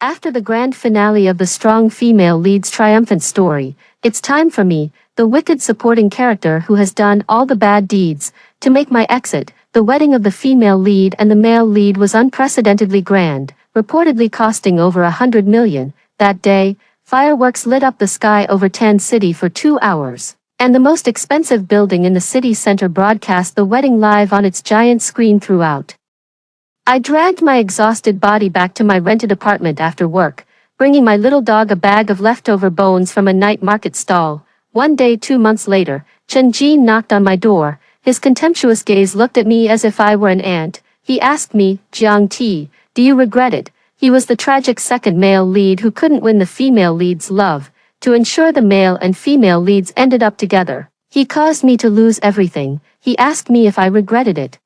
After the grand finale of the strong female lead's triumphant story, it's time for me, the wicked supporting character who has done all the bad deeds, to make my exit. The wedding of the female lead and the male lead was unprecedentedly grand, reportedly costing over $100 million. That day, fireworks lit up the sky over Tan City for 2 hours, and the most expensive building in the city center broadcast the wedding live on its giant screen throughout. I dragged my exhausted body back to my rented apartment after work, bringing my little dog a bag of leftover bones from a night market stall. One day 2 months later, Chen Jin knocked on my door. His contemptuous gaze looked at me as if I were an ant. He asked me, "Jiang Ti, do you regret it?" He was the tragic second male lead who couldn't win the female lead's love. To ensure the male and female leads ended up together, he caused me to lose everything. He asked me if I regretted it.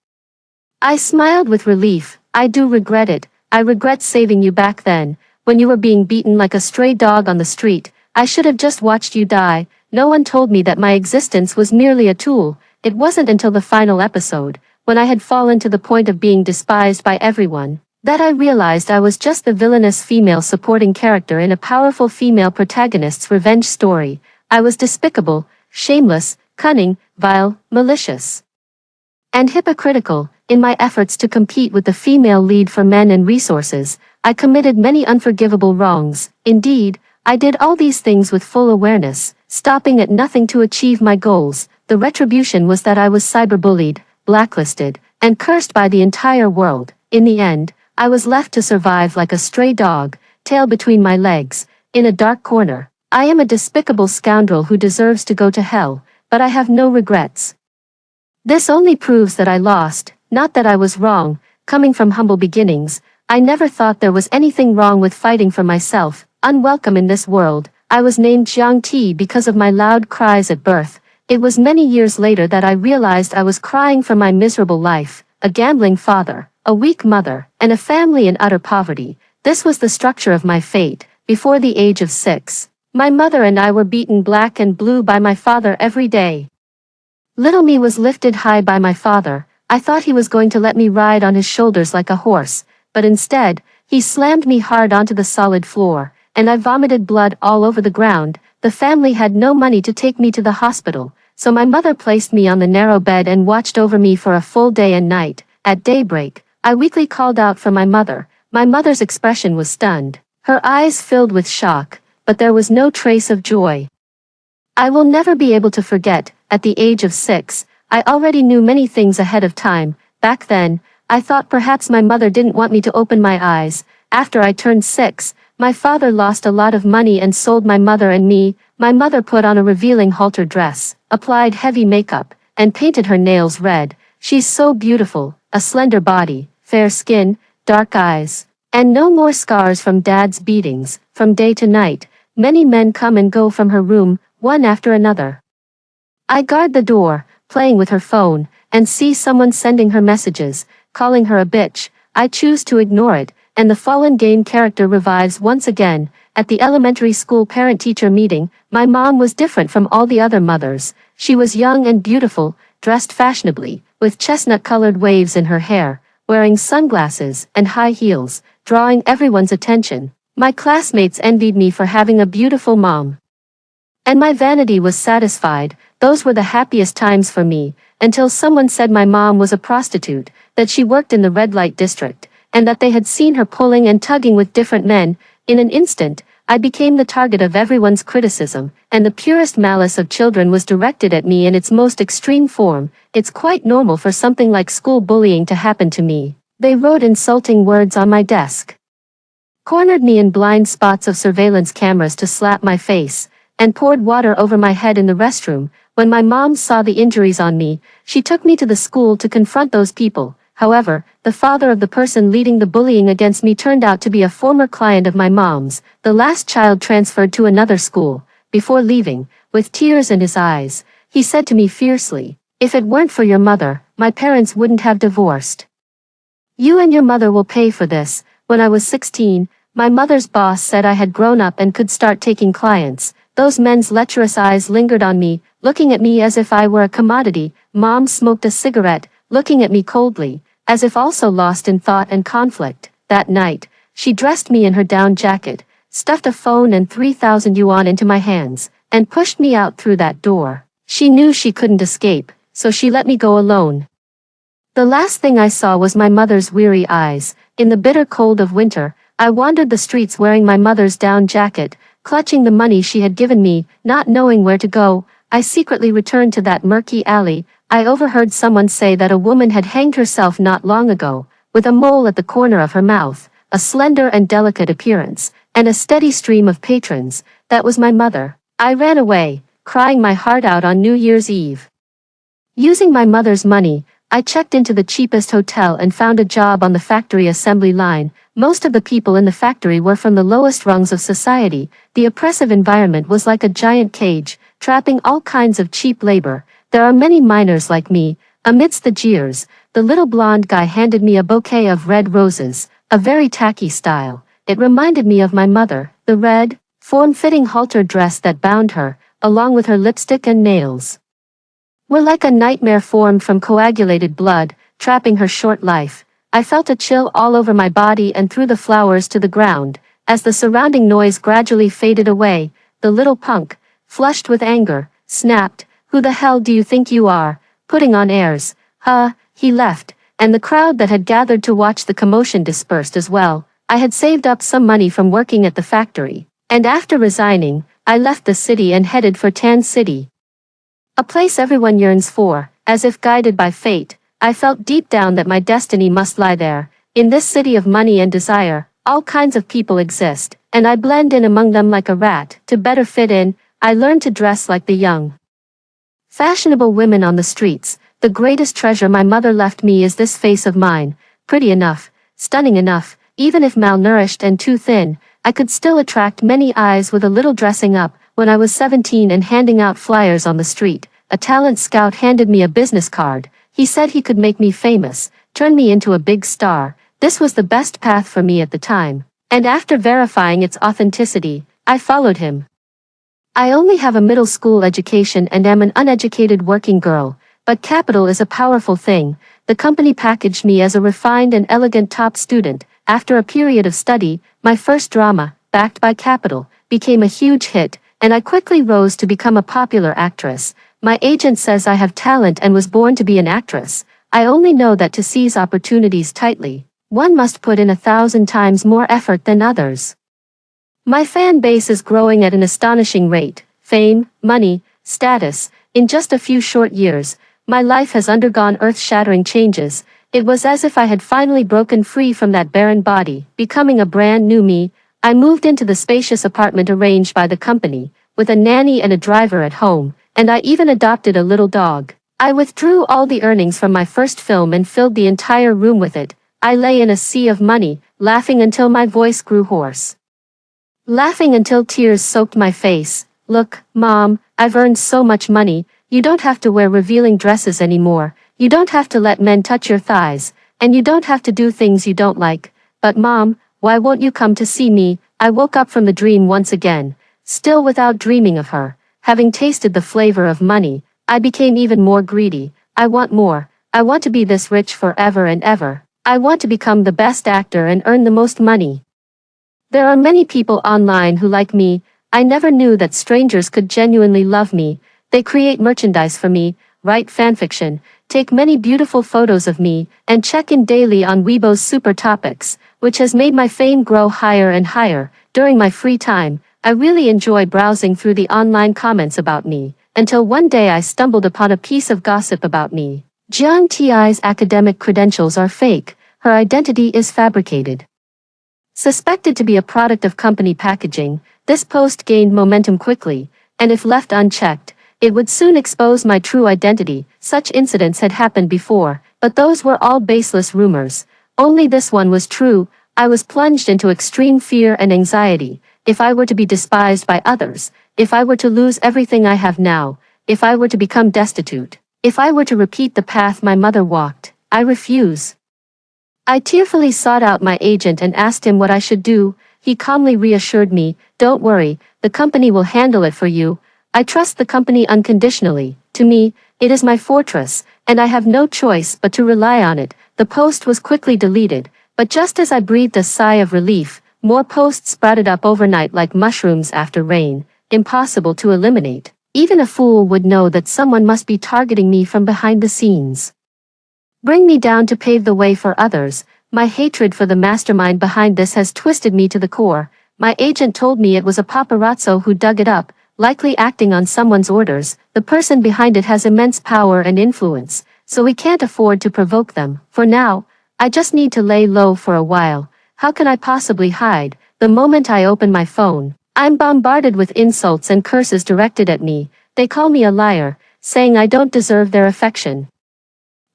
I smiled with relief. "I do regret it. I regret saving you back then, when you were being beaten like a stray dog on the street. I should have just watched you die. No one told me that my existence was merely a tool." It wasn't until the final episode, when I had fallen to the point of being despised by everyone, that I realized I was just the villainous female supporting character in a powerful female protagonist's revenge story. I was despicable, shameless, cunning, vile, malicious, and hypocritical. In my efforts to compete with the female lead for men and resources, I committed many unforgivable wrongs. Indeed, I did all these things with full awareness, stopping at nothing to achieve my goals. The retribution was that I was cyberbullied, blacklisted, and cursed by the entire world. In the end, I was left to survive like a stray dog, tail between my legs, in a dark corner. I am a despicable scoundrel who deserves to go to hell, but I have no regrets. This only proves that I lost, not that I was wrong. Coming from humble beginnings, I never thought there was anything wrong with fighting for myself. Unwelcome in this world, I was named Jiang Ti because of my loud cries at birth. It was many years later that I realized I was crying for my miserable life, a gambling father, a weak mother, and a family in utter poverty. This was the structure of my fate. Before the age of 6, my mother and I were beaten black and blue by my father every day. Little me was lifted high by my father. I thought he was going to let me ride on his shoulders like a horse, but instead, he slammed me hard onto the solid floor, and I vomited blood all over the ground. The family had no money to take me to the hospital, so my mother placed me on the narrow bed and watched over me for a full day and night. At daybreak, I weakly called out for my mother. My mother's expression was stunned, her eyes filled with shock, but there was no trace of joy. I will never be able to forget. At the age of 6, I already knew many things ahead of time. Back then, I thought perhaps my mother didn't want me to open my eyes. After I turned 6, my father lost a lot of money and sold my mother and me. My mother put on a revealing halter dress, applied heavy makeup, and painted her nails red. She's so beautiful, a slender body, fair skin, dark eyes, and no more scars from dad's beatings. From day to night, many men come and go from her room, one after another. I guard the door, playing with her phone, and see someone sending her messages, calling her a bitch. I choose to ignore it, and the fallen game character revives once again. At the elementary school parent-teacher meeting, my mom was different from all the other mothers. She was young and beautiful, dressed fashionably, with chestnut-colored waves in her hair, wearing sunglasses and high heels, drawing everyone's attention. My classmates envied me for having a beautiful mom, and my vanity was satisfied. Those were the happiest times for me, until someone said my mom was a prostitute, that she worked in the red light district, and that they had seen her pulling and tugging with different men. In an instant, I became the target of everyone's criticism, and the purest malice of children was directed at me in its most extreme form. It's quite normal for something like school bullying to happen to me. They wrote insulting words on my desk, cornered me in blind spots of surveillance cameras to slap my face, and poured water over my head in the restroom. When my mom saw the injuries on me, she took me to the school to confront those people. However, the father of the person leading the bullying against me turned out to be a former client of my mom's. The last child transferred to another school. Before leaving, with tears in his eyes, he said to me fiercely, "If it weren't for your mother, my parents wouldn't have divorced. You and your mother will pay for this." When I was 16, my mother's boss said I had grown up and could start taking clients. Those men's lecherous eyes lingered on me, looking at me as if I were a commodity. Mom smoked a cigarette, looking at me coldly, as if also lost in thought and conflict. That night, She dressed me in her down jacket, stuffed a phone and 3,000 yuan into my hands, and pushed me out through that door. She knew she couldn't escape, so she let me go alone. The last thing I saw was my mother's weary eyes. In the bitter cold of winter, I wandered the streets wearing my mother's down jacket, clutching the money she had given me, not knowing where to go. I secretly returned to that murky alley. I overheard someone say that a woman had hanged herself not long ago, with a mole at the corner of her mouth, a slender and delicate appearance, and a steady stream of patrons. That was my mother. I ran away, crying my heart out on New Year's Eve. Using my mother's money, I checked into the cheapest hotel and found a job on the factory assembly line. Most of the people in the factory were from the lowest rungs of society. The oppressive environment was like a giant cage, trapping all kinds of cheap labor. There are many miners like me. Amidst the jeers, the little blonde guy handed me a bouquet of red roses, a very tacky style. It reminded me of my mother, the red, form-fitting halter dress that bound her, along with her lipstick and nails, were like a nightmare formed from coagulated blood, trapping her short life. I felt a chill all over my body and threw the flowers to the ground. As the surrounding noise gradually faded away, the little punk, flushed with anger, snapped, "Who the hell do you think you are, putting on airs?" He left, and the crowd that had gathered to watch the commotion dispersed as well. I had saved up some money from working at the factory, and after resigning, I left the city and headed for Tan City. A place everyone yearns for. As if guided by fate, I felt deep down that my destiny must lie there. In this city of money and desire, all kinds of people exist, and I blend in among them like a rat. To better fit in, I learned to dress like the young, fashionable women on the streets. The greatest treasure my mother left me is this face of mine, pretty enough, stunning enough, even if malnourished and too thin, I could still attract many eyes with a little dressing up. When I was 17 and handing out flyers on the street, a talent scout handed me a business card. He said he could make me famous, turn me into a big star. This was the best path for me at the time, and after verifying its authenticity, I followed him. I only have a middle school education and am an uneducated working girl, but capital is a powerful thing. The company packaged me as a refined and elegant top student. After a period of study, my first drama, backed by capital, became a huge hit, and I quickly rose to become a popular actress. My agent says I have talent and was born to be an actress. I only know that to seize opportunities tightly, one must put in 1,000 times more effort than others. My fan base is growing at an astonishing rate. Fame, money, status. In just a few short years, my life has undergone earth-shattering changes. It was as if I had finally broken free from that barren body, becoming a brand new me. I moved into the spacious apartment arranged by the company, with a nanny and a driver at home, and I even adopted a little dog. I withdrew all the earnings from my first film and filled the entire room with it. I lay in a sea of money, laughing until my voice grew hoarse, laughing until tears soaked my face. "Look, Mom, I've earned so much money. You don't have to wear revealing dresses anymore. You don't have to let men touch your thighs, and you don't have to do things you don't like. But Mom, why won't you come to see me?" I woke up from the dream once again, still without dreaming of her. Having tasted the flavor of money, I became even more greedy. I want more. I want to be this rich forever and ever. I want to become the best actor and earn the most money. There are many people online who like me. I never knew that strangers could genuinely love me. They create merchandise for me, write fanfiction, take many beautiful photos of me, and check in daily on Weibo's super topics, which has made my fame grow higher and higher. During my free time, I really enjoy browsing through the online comments about me, until one day I stumbled upon a piece of gossip about me. Jiang Ti's academic credentials are fake, her identity is fabricated. Suspected to be a product of company packaging, this post gained momentum quickly, and if left unchecked, it would soon expose my true identity. Such incidents had happened before, but those were all baseless rumors. Only this one was true. I was plunged into extreme fear and anxiety. If I were to be despised by others, if I were to lose everything I have now, if I were to become destitute, if I were to repeat the path my mother walked, I refuse. I tearfully sought out my agent and asked him what I should do. He calmly reassured me, "Don't worry, the company will handle it for you. I trust the company unconditionally. To me, it is my fortress, and I have no choice but to rely on it." The post was quickly deleted, But just as I breathed a sigh of relief, more posts sprouted up overnight like mushrooms after rain, impossible to eliminate. Even a fool would know that someone must be targeting me from behind the scenes. Bring me down to pave the way for others. My hatred for the mastermind behind this has twisted me to the core. My agent told me it was a paparazzo who dug it up, likely acting on someone's orders. The person behind it has immense power and influence, so we can't afford to provoke them. For now, I just need to lay low for a while. How can I possibly hide? The moment I open my phone, I'm bombarded with insults and curses directed at me. They call me a liar, saying I don't deserve their affection.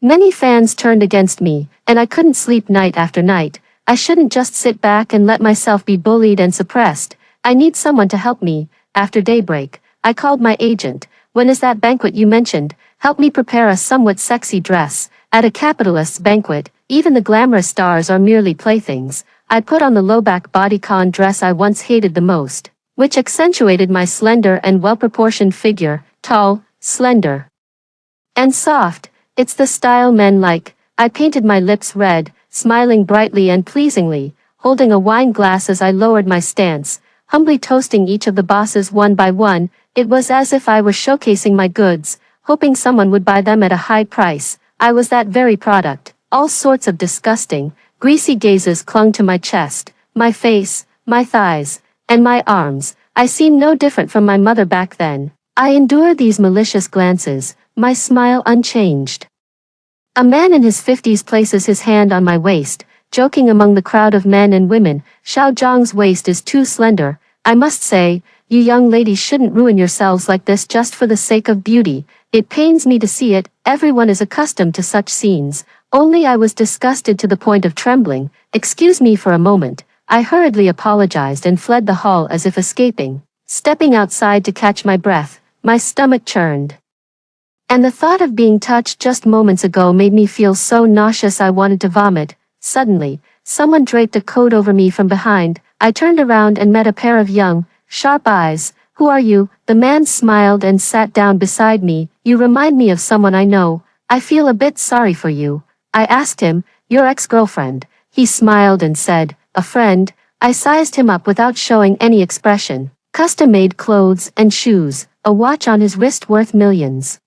Many fans turned against me, and I couldn't sleep night after night. I shouldn't just sit back and let myself be bullied and suppressed. I need someone to help me. After daybreak, I called my agent. When is that banquet you mentioned? Help me prepare a somewhat sexy dress. At a capitalist's banquet, even the glamorous stars are merely playthings. I put on the low-back bodycon dress I once hated the most, which accentuated my slender and well-proportioned figure, tall, slender, and soft. It's the style men like. I painted my lips red, smiling brightly and pleasingly, holding a wine glass as I lowered my stance, humbly toasting each of the bosses one by one. It was as if I was showcasing my goods, hoping someone would buy them at a high price. I was that very product. All sorts of disgusting, greasy gazes clung to my chest, my face, my thighs, and my arms. I seemed no different from my mother back then. I endured these malicious glances, my smile unchanged. A man in his 50s places his hand on my waist, joking among the crowd of men and women. Xiao Zhang's waist is too slender. I must say, you young ladies shouldn't ruin yourselves like this just for the sake of beauty. It pains me to see it. Everyone is accustomed to such scenes. Only I was disgusted to the point of trembling. Excuse me for a moment. I hurriedly apologized and fled the hall as if escaping. Stepping outside to catch my breath, my stomach churned. And the thought of being touched just moments ago made me feel so nauseous I wanted to vomit. Suddenly, someone draped a coat over me from behind. I turned around and met a pair of young, sharp eyes. Who are you? The man smiled and sat down beside me. You remind me of someone I know. I feel a bit sorry for you. I asked him, your ex-girlfriend. He smiled and said, a friend. I sized him up without showing any expression. Custom-made clothes and shoes, a watch on his wrist worth millions.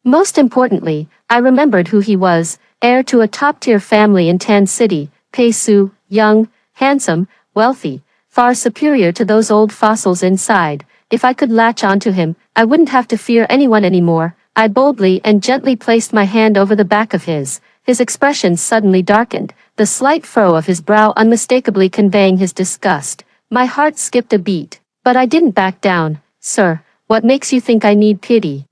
Most importantly, I remembered who he was, heir to a top-tier family in Tan City, Pei-Su, young, handsome, wealthy, far superior to those old fossils inside. If I could latch onto him, I wouldn't have to fear anyone anymore. I boldly and gently placed my hand over the back of his. His expression suddenly darkened, the slight furrow of his brow unmistakably conveying his disgust. My heart skipped a beat, but I didn't back down. Sir, what makes you think I need pity?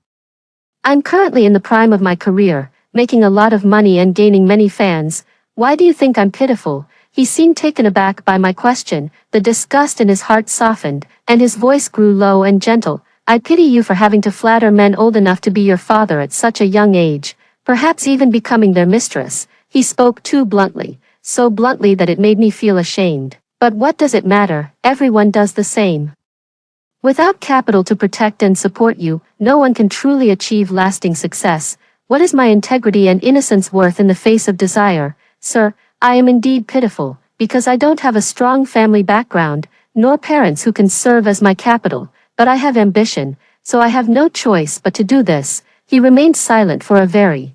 I'm currently in the prime of my career, making a lot of money and gaining many fans. Why do you think I'm pitiful? He seemed taken aback by my question. The disgust in his heart softened, and his voice grew low and gentle. I pity you for having to flatter men old enough to be your father at such a young age, perhaps even becoming their mistress. He spoke too bluntly, so bluntly that it made me feel ashamed. But what does it matter? Everyone does the same. Without capital to protect and support you, no one can truly achieve lasting success. What is my integrity and innocence worth in the face of desire? Sir, I am indeed pitiful, because I don't have a strong family background, nor parents who can serve as my capital, but I have ambition, so I have no choice but to do this. He remained silent for a very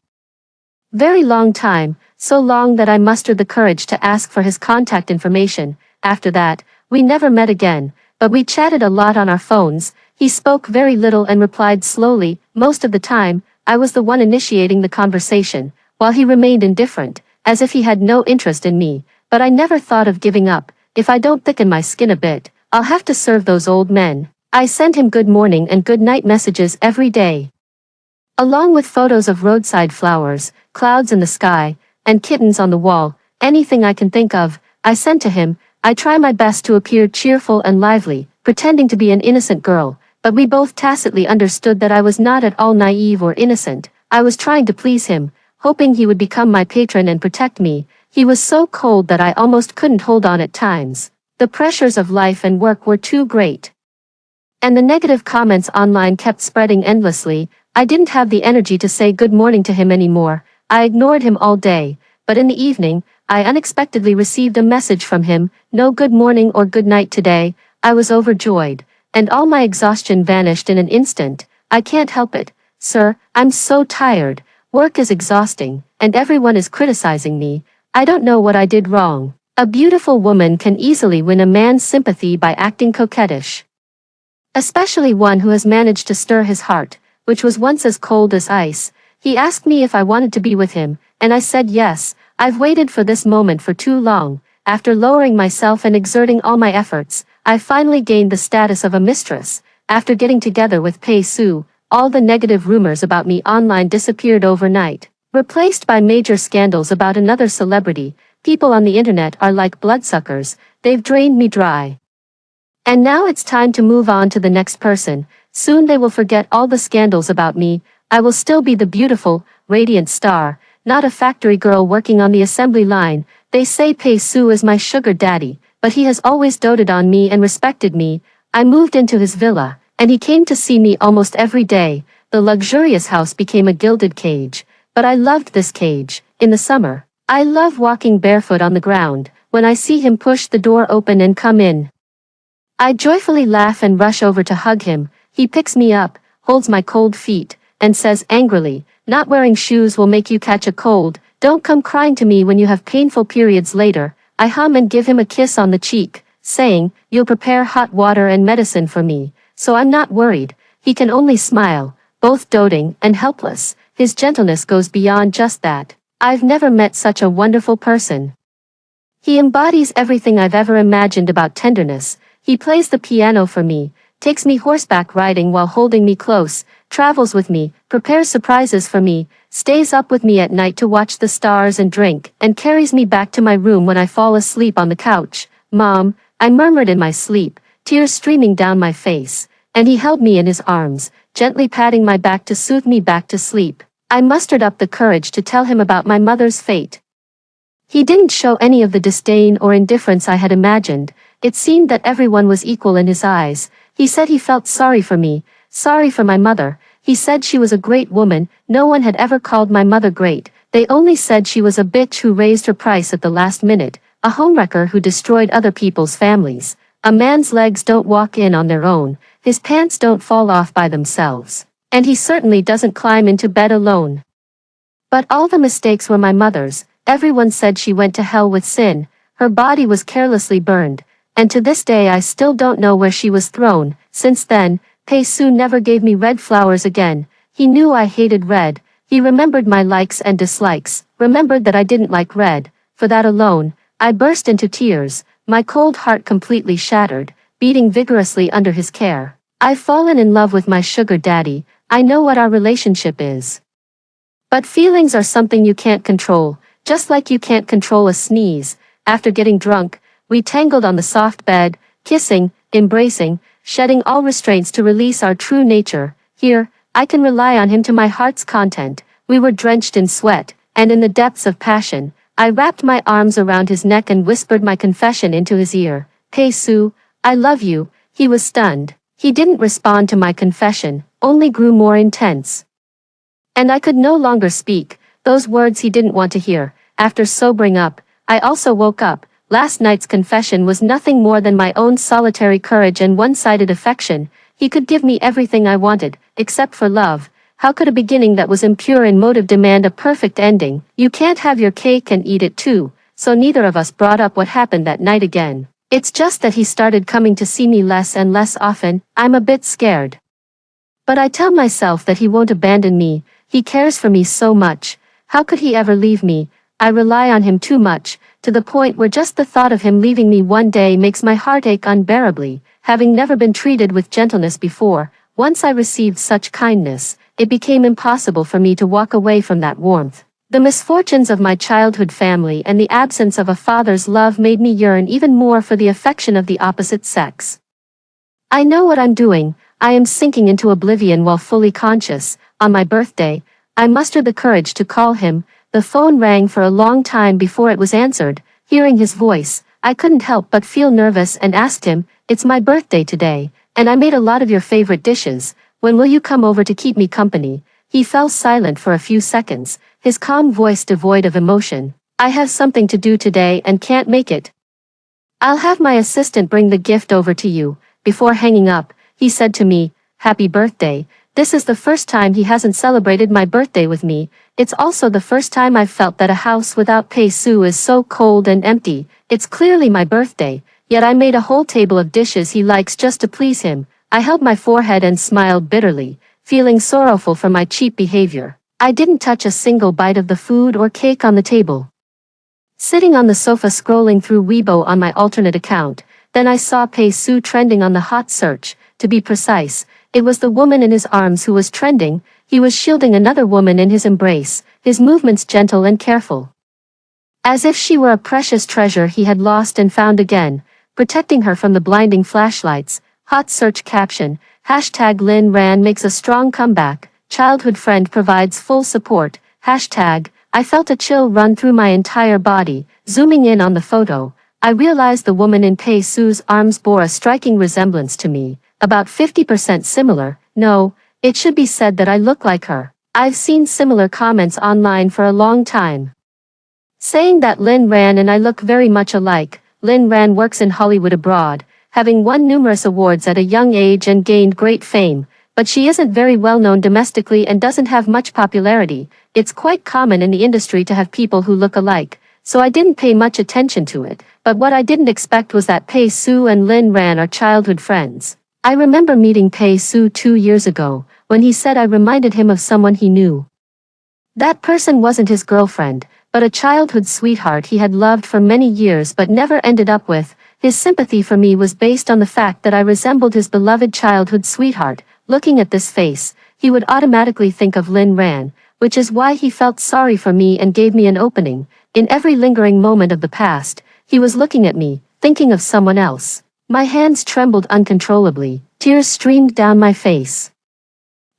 long time, so long that I mustered the courage to ask for his contact information. After that, we never met again. But we chatted a lot on our phones. He spoke very little and replied slowly. Most of the time, I was the one initiating the conversation, while he remained indifferent, as if he had no interest in me. But I never thought of giving up. If I don't thicken my skin a bit, I'll have to serve those old men. I sent him good morning and good night messages every day, along with photos of roadside flowers, clouds in the sky, and kittens on the wall. Anything I can think of, I sent to him. I try my best to appear cheerful and lively, pretending to be an innocent girl, but we both tacitly understood that I was not at all naive or innocent. I was trying to please him, hoping he would become my patron and protect me. He was so cold that I almost couldn't hold on at times. The pressures of life and work were too great, and the negative comments online kept spreading endlessly. I didn't have the energy to say good morning to him anymore. I ignored him all day, but in the evening, I unexpectedly received a message from him, no good morning or good night today. I was overjoyed, and all my exhaustion vanished in an instant. I can't help it, sir, I'm so tired, work is exhausting, and everyone is criticizing me. I don't know what I did wrong. A beautiful woman can easily win a man's sympathy by acting coquettish. Especially one who has managed to stir his heart, which was once as cold as ice. He asked me if I wanted to be with him, and I said yes. I've waited for this moment for too long. After lowering myself and exerting all my efforts, I finally gained the status of a mistress. After getting together with Pei Su, all the negative rumors about me online disappeared overnight, replaced by major scandals about another celebrity. People on the internet are like bloodsuckers, they've drained me dry. And now it's time to move on to the next person. Soon they will forget all the scandals about me. I will still be the beautiful, radiant star, not a factory girl working on the assembly line. They say Pei Su is my sugar daddy, but he has always doted on me and respected me. I moved into his villa, and he came to see me almost every day. The luxurious house became a gilded cage, but I loved this cage. In the summer, I love walking barefoot on the ground. When I see him push the door open and come in, I joyfully laugh and rush over to hug him. He picks me up, holds my cold feet, and says angrily, "Not wearing shoes will make you catch a cold. Don't come crying to me when you have painful periods later." I hum and give him a kiss on the cheek, saying, "You'll prepare hot water and medicine for me, so I'm not worried." He can only smile, both doting and helpless. His gentleness goes beyond just that. I've never met such a wonderful person. He embodies everything I've ever imagined about tenderness. He plays the piano for me, takes me horseback riding while holding me close, travels with me, prepares surprises for me, stays up with me at night to watch the stars and drink, and carries me back to my room when I fall asleep on the couch. "Mom," I murmured in my sleep, tears streaming down my face, and he held me in his arms, gently patting my back to soothe me back to sleep. I mustered up the courage to tell him about my mother's fate. He didn't show any of the disdain or indifference I had imagined. It seemed that everyone was equal in his eyes. He said he felt sorry for me, sorry for my mother. He said she was a great woman. No one had ever called my mother great. They only said she was a bitch who raised her price at the last minute, a homewrecker who destroyed other people's families. A man's legs don't walk in on their own, his pants don't fall off by themselves, and he certainly doesn't climb into bed alone. But all the mistakes were my mother's. Everyone said she went to hell with sin. Her body was carelessly burned, and to this day I still don't know where she was thrown. Since then, Pei Su never gave me red flowers again. He knew I hated red. He remembered my likes and dislikes, remembered that I didn't like red. For that alone, I burst into tears, my cold heart completely shattered, beating vigorously under his care. I've fallen in love with my sugar daddy. I know what our relationship is. But feelings are something you can't control, just like you can't control a sneeze. After getting drunk, we tangled on the soft bed, kissing, embracing, shedding all restraints to release our true nature. Here, I can rely on him to my heart's content. We were drenched in sweat, and in the depths of passion, I wrapped my arms around his neck and whispered my confession into his ear. "Pei Su, I love you." He was stunned. He didn't respond to my confession, only grew more intense. And I could no longer speak, those words he didn't want to hear. After sobering up, I also woke up. Last night's confession was nothing more than my own solitary courage and one-sided affection. He could give me everything I wanted, except for love. How could a beginning that was impure in motive demand a perfect ending? You can't have your cake and eat it too. So neither of us brought up what happened that night again. It's just that he started coming to see me less and less often. I'm a bit scared. But I tell myself that he won't abandon me. He cares for me so much. How could he ever leave me? I rely on him too much, to the point where just the thought of him leaving me one day makes my heart ache unbearably. Having never been treated with gentleness before, once I received such kindness, it became impossible for me to walk away from that warmth. The misfortunes of my childhood family and the absence of a father's love made me yearn even more for the affection of the opposite sex. I know what I'm doing. I am sinking into oblivion while fully conscious. On my birthday, I mustered the courage to call him. The phone rang for a long time before it was answered. Hearing his voice, I couldn't help but feel nervous and asked him, "It's my birthday today, and I made a lot of your favorite dishes. When will you come over to keep me company?" He fell silent for a few seconds, his calm voice devoid of emotion. I have something to do today and can't make it. I'll have my assistant bring the gift over to you. Before hanging up, he said to me, "Happy birthday." This is the first time he hasn't celebrated my birthday with me. It's also the first time I've felt that a house without Pei-su is so cold and empty. It's clearly my birthday, yet I made a whole table of dishes he likes just to please him. I held my forehead and smiled bitterly, feeling sorrowful for my cheap behavior. I didn't touch a single bite of the food or cake on the table. Sitting on the sofa scrolling through Weibo on my alternate account, then I saw Pei-su trending on the hot search. To be precise, it was the woman in his arms who was trending. He was shielding another woman in his embrace, his movements gentle and careful. As if she were a precious treasure he had lost and found again, protecting her from the blinding flashlights. Hot search caption, hashtag Lin Ran makes a strong comeback, childhood friend provides full support, hashtag. I felt a chill run through my entire body. Zooming in on the photo, I realized the woman in Pei-su's arms bore a striking resemblance to me, about 50% similar. No, it should be said that I look like her. I've seen similar comments online for a long time, saying that Lin Ran and I look very much alike. Lin Ran works in Hollywood abroad, having won numerous awards at a young age and gained great fame, but she isn't very well known domestically and doesn't have much popularity. It's quite common in the industry to have people who look alike, so I didn't pay much attention to it, but what I didn't expect was that Pei-su and Lin Ran are childhood friends. I remember meeting Pei-su 2 years ago, when he said I reminded him of someone he knew. That person wasn't his girlfriend, but a childhood sweetheart he had loved for many years but never ended up with. His sympathy for me was based on the fact that I resembled his beloved childhood sweetheart. Looking at this face, he would automatically think of Lin Ran, which is why he felt sorry for me and gave me an opening. In every lingering moment of the past, he was looking at me, thinking of someone else. My hands trembled uncontrollably, tears streamed down my face,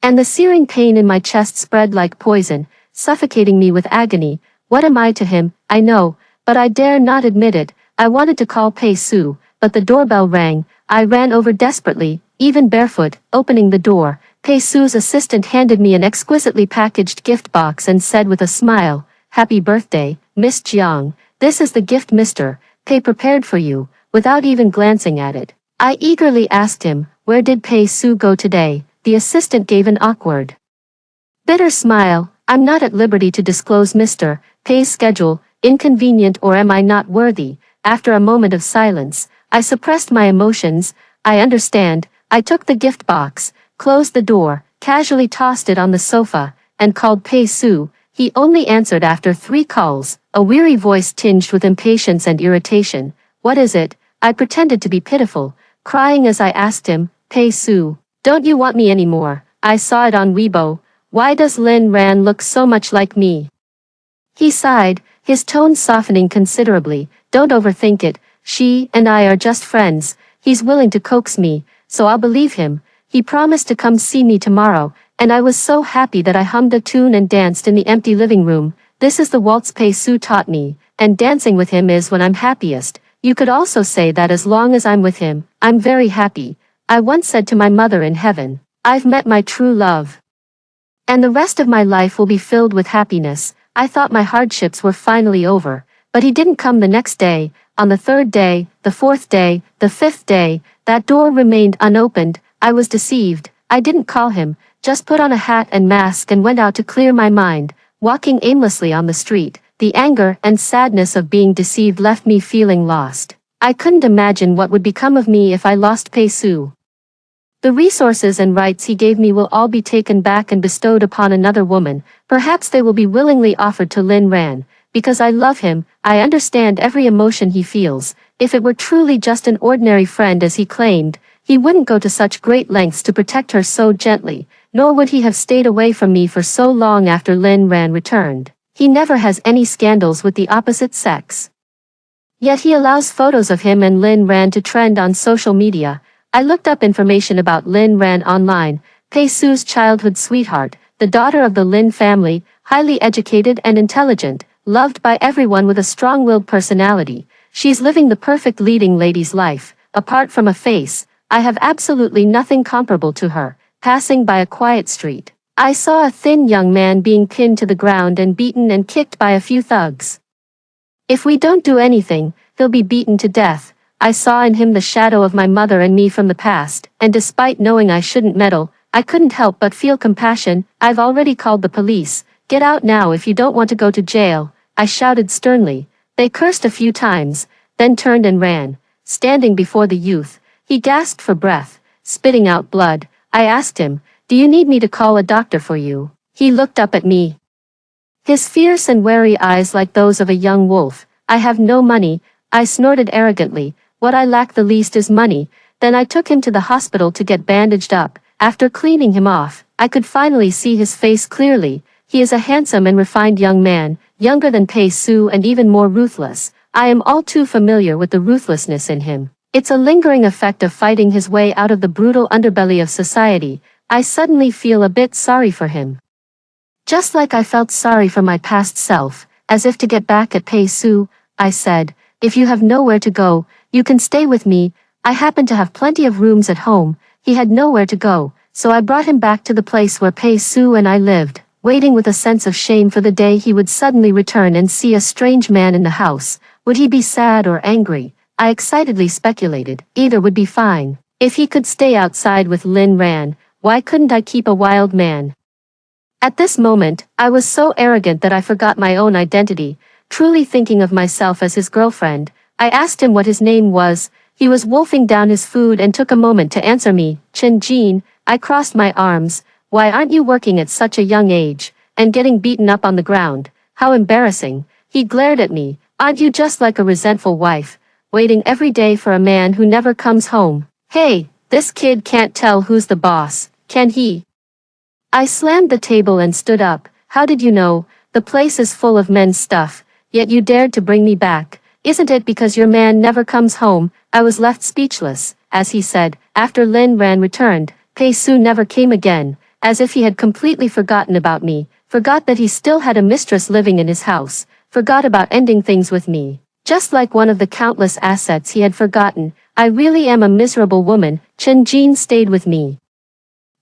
and the searing pain in my chest spread like poison, suffocating me with agony. What am I to him? I know, but I dare not admit it. I wanted to call Pei-su, but the doorbell rang. I ran over desperately, even barefoot, opening the door. Pei-su's assistant handed me an exquisitely packaged gift box and said with a smile, "Happy birthday, Miss Jiang. This is the gift Mr. Pei prepared for you." Without even glancing at it, I eagerly asked him, "Where did Pei-su go today?" The assistant gave an awkward, bitter smile. "I'm not at liberty to disclose Mr. Pei's schedule. Inconvenient, or am I not worthy?" After a moment of silence, I suppressed my emotions. "I understand." I took the gift box, closed the door, casually tossed it on the sofa, and called Pei-su. He only answered after 3 calls, a weary voice tinged with impatience and irritation. "What is it?" I pretended to be pitiful, crying as I asked him, "Pei-su, don't you want me anymore? I saw it on Weibo. Why does Lin Ran look so much like me?" He sighed, his tone softening considerably. "Don't overthink it. She and I are just friends. He's willing to coax me, so I'll believe him. He promised to come see me tomorrow, and I was so happy that I hummed a tune and danced in the empty living room. This is the waltz Pei-su taught me, and dancing with him is when I'm happiest. You could also say that as long as I'm with him, I'm very happy. I once said to my mother in heaven, I've met my true love, and the rest of my life will be filled with happiness." I thought my hardships were finally over, but he didn't come the next day. On the 3rd day, the 4th day, the 5th day, that door remained unopened. I was deceived. I didn't call him, just put on a hat and mask and went out to clear my mind. Walking aimlessly on the street, the anger and sadness of being deceived left me feeling lost. I couldn't imagine what would become of me if I lost Pei-su. The resources and rights he gave me will all be taken back and bestowed upon another woman. Perhaps they will be willingly offered to Lin Ran. Because I love him, I understand every emotion he feels. If it were truly just an ordinary friend as he claimed, he wouldn't go to such great lengths to protect her so gently, nor would he have stayed away from me for so long after Lin Ran returned. He never has any scandals with the opposite sex. Yet he allows photos of him and Lin Ran to trend on social media. I looked up information about Lin Ran online. Pei-su's childhood sweetheart, the daughter of the Lin family, highly educated and intelligent, loved by everyone with a strong-willed personality. She's living the perfect leading lady's life. Apart from a face, I have absolutely nothing comparable to her. Passing by a quiet street, I saw a thin young man being pinned to the ground and beaten and kicked by a few thugs. If we don't do anything, he'll be beaten to death. I saw in him the shadow of my mother and me from the past, and despite knowing I shouldn't meddle, I couldn't help but feel compassion. I've already called the police. Get out now if you don't want to go to jail, I shouted sternly. They cursed a few times, then turned and ran. Standing before the youth, he gasped for breath, spitting out blood. I asked him, "Do you need me to call a doctor for you?" He looked up at me, his fierce and wary eyes like those of a young wolf. "I have no money," I snorted arrogantly. "What I lack the least is money." Then I took him to the hospital to get bandaged up. After cleaning him off, I could finally see his face clearly. He is a handsome and refined young man, younger than Pei Su and even more ruthless. I am all too familiar with the ruthlessness in him. It's a lingering effect of fighting his way out of the brutal underbelly of society. I suddenly feel a bit sorry for him. Just like I felt sorry for my past self, as if to get back at Pei Su, I said, "If you have nowhere to go, you can stay with me. I happen to have plenty of rooms at home." He had nowhere to go, so I brought him back to the place where Pei Su and I lived, waiting with a sense of shame for the day he would suddenly return and see a strange man in the house. Would he be sad or angry? I excitedly speculated. Either would be fine. If he could stay outside with Lin Ran, why couldn't I keep a wild man? At this moment, I was so arrogant that I forgot my own identity, truly thinking of myself as his girlfriend. I asked him what his name was. He was wolfing down his food and took a moment to answer me. "Chen Jin." I crossed my arms. "Why aren't you working at such a young age, and getting beaten up on the ground? How embarrassing." He glared at me. "Aren't you just like a resentful wife, waiting every day for a man who never comes home?" Hey, this kid can't tell who's the boss, can he? I slammed the table and stood up. "How did you know? The place is full of men's stuff, yet you dared to bring me back. Isn't it because your man never comes home?" I was left speechless. As he said, after Lin Ran returned, Pei Su never came again, as if he had completely forgotten about me, forgot that he still had a mistress living in his house, forgot about ending things with me. Just like one of the countless assets he had forgotten, I really am a miserable woman. Chen Jin stayed with me,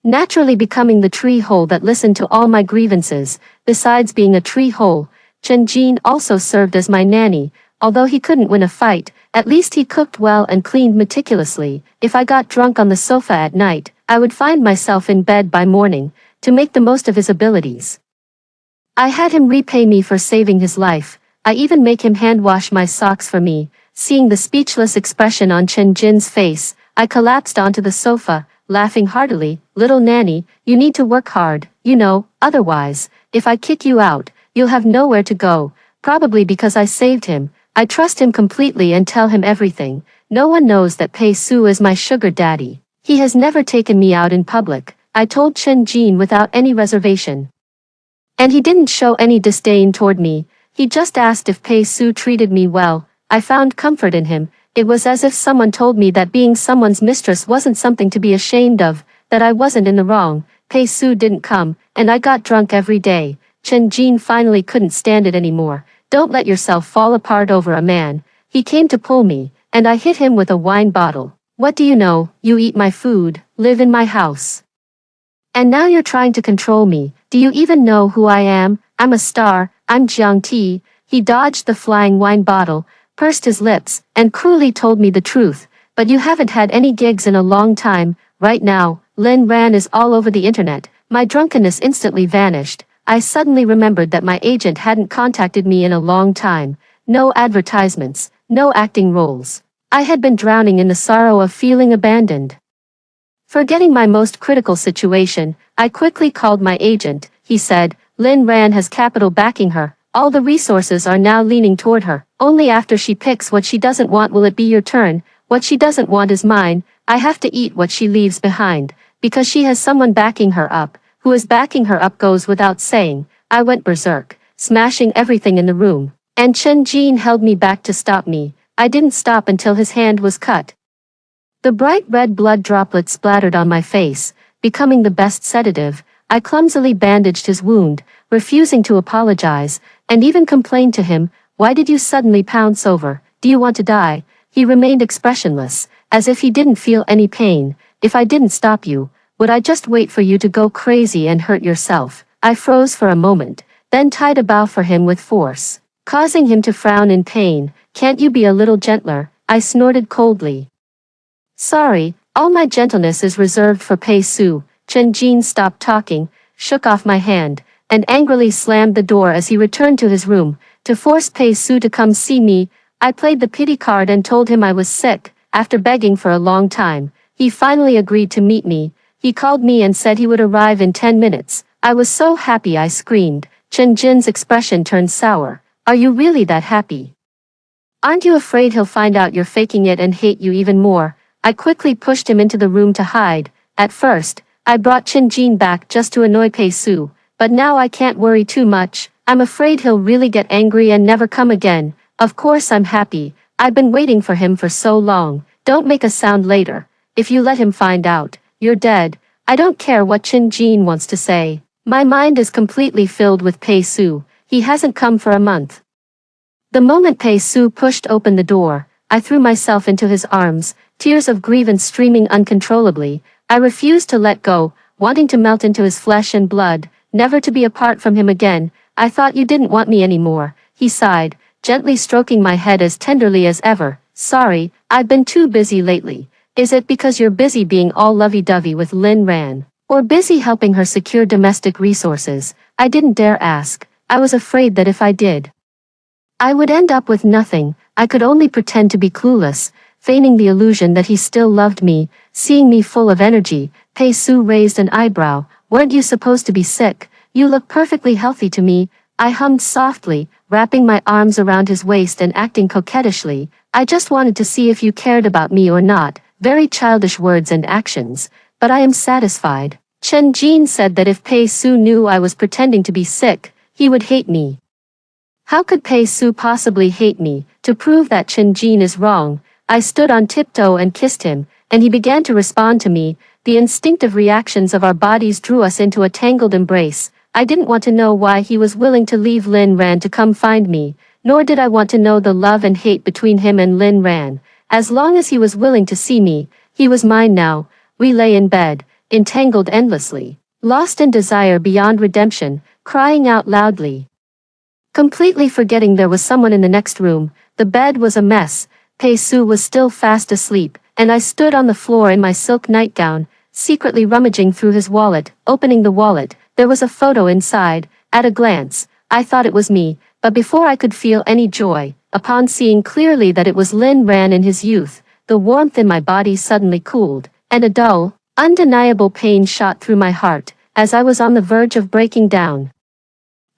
naturally becoming the tree hole that listened to all my grievances. Besides being a tree hole, Chen Jin also served as my nanny. Although he couldn't win a fight, at least he cooked well and cleaned meticulously. If I got drunk on the sofa at night, I would find myself in bed by morning, to make the most of his abilities. I had him repay me for saving his life. I even make him hand wash my socks for me. Seeing the speechless expression on Chen Jin's face, I collapsed onto the sofa, laughing heartily. "Little nanny, you need to work hard, you know, otherwise, if I kick you out, you'll have nowhere to go." Probably because I saved him, I trust him completely and tell him everything. No one knows that Pei Su is my sugar daddy. He has never taken me out in public, I told Chen Jin without any reservation. And he didn't show any disdain toward me. He just asked if Pei Su treated me well. I found comfort in him. It was as if someone told me that being someone's mistress wasn't something to be ashamed of, that I wasn't in the wrong. Pei Su didn't come, and I got drunk every day. Chen Jin finally couldn't stand it anymore. "Don't let yourself fall apart over a man." He came to pull me, and I hit him with a wine bottle. "What do you know? You eat my food, live in my house, and now you're trying to control me. Do you even know who I am? I'm a star, I'm Jiang Ti." He dodged the flying wine bottle, pursed his lips, and cruelly told me the truth. "But you haven't had any gigs in a long time. Right now, Lin Ran is all over the internet." My drunkenness instantly vanished. I suddenly remembered that my agent hadn't contacted me in a long time. No advertisements, no acting roles. I had been drowning in the sorrow of feeling abandoned. Forgetting my most critical situation, I quickly called my agent. He said, "Lin Ran has capital backing her. All the resources are now leaning toward her. Only after she picks what she doesn't want will it be your turn. What she doesn't want is mine. I have to eat what she leaves behind, because she has someone backing her up. Who is backing her up goes without saying." I went berserk, smashing everything in the room. And Chen Jin held me back to stop me. I didn't stop until his hand was cut. The bright red blood droplets splattered on my face, becoming the best sedative. I clumsily bandaged his wound, refusing to apologize, and even complained to him. "Why did you suddenly pounce over? Do you want to die?" He remained expressionless, as if he didn't feel any pain. "If I didn't stop you, would I just wait for you to go crazy and hurt yourself?" I froze for a moment, then tied a bow for him with force. causing him to frown in pain. Can't you be a little gentler? I snorted coldly. Sorry, all my gentleness is reserved for Pei Su. Chen Jin stopped talking, shook off my hand, and angrily slammed the door as he returned to his room. To force Pei Su to come see me, I played the pity card and told him I was sick. After begging for a long time, he finally agreed to meet me. He called me and said he would arrive in 10 minutes. I was so happy I screamed. Chen Jin's expression turned sour. Are you really that happy? Aren't you afraid he'll find out you're faking it and hate you even more? I quickly pushed him into the room to hide. At first, I brought Chen Jin back just to annoy Pei Su, but now I can't worry too much. I'm afraid he'll really get angry and never come again. Of course I'm happy. I've been waiting for him for so long. Don't make a sound later. If you let him find out, you're dead. I don't care what Chen Jin wants to say. My mind is completely filled with Pei Su. He hasn't come for a month. The moment Pei Su pushed open the door, I threw myself into his arms, tears of grievance streaming uncontrollably. I refused to let go, wanting to melt into his flesh and blood, never to be apart from him again. I thought you didn't want me anymore, he sighed, gently stroking my head as tenderly as ever. Sorry, I've been too busy lately. Is it because you're busy being all lovey-dovey with Lin Ran, or busy helping her secure domestic resources? I didn't dare ask. I was afraid that if I did, I would end up with nothing. I could only pretend to be clueless, feigning the illusion that he still loved me. Seeing me full of energy, Pei Su raised an eyebrow. Weren't you supposed to be sick? You look perfectly healthy to me. I hummed softly, wrapping my arms around his waist and acting coquettishly. I just wanted to see if you cared about me or not. Very childish words and actions, but I am satisfied. Chen Jin said that if Pei Su knew I was pretending to be sick, he would hate me. How could Pei Su possibly hate me? To prove that Chen Jin is wrong, I stood on tiptoe and kissed him, and he began to respond to me. The instinctive reactions of our bodies drew us into a tangled embrace. I didn't want to know why he was willing to leave Lin Ran to come find me, nor did I want to know the love and hate between him and Lin Ran. As long as he was willing to see me, he was mine now. We lay in bed, entangled endlessly, lost in desire beyond redemption, crying out loudly. Completely forgetting there was someone in the next room. The bed was a mess. Pei Su was still fast asleep, and I stood on the floor in my silk nightgown, secretly rummaging through his wallet. Opening the wallet, there was a photo inside. At a glance, I thought it was me, but before I could feel any joy, upon seeing clearly that it was Lin Ran in his youth, the warmth in my body suddenly cooled, and a dull, undeniable pain shot through my heart, as I was on the verge of breaking down.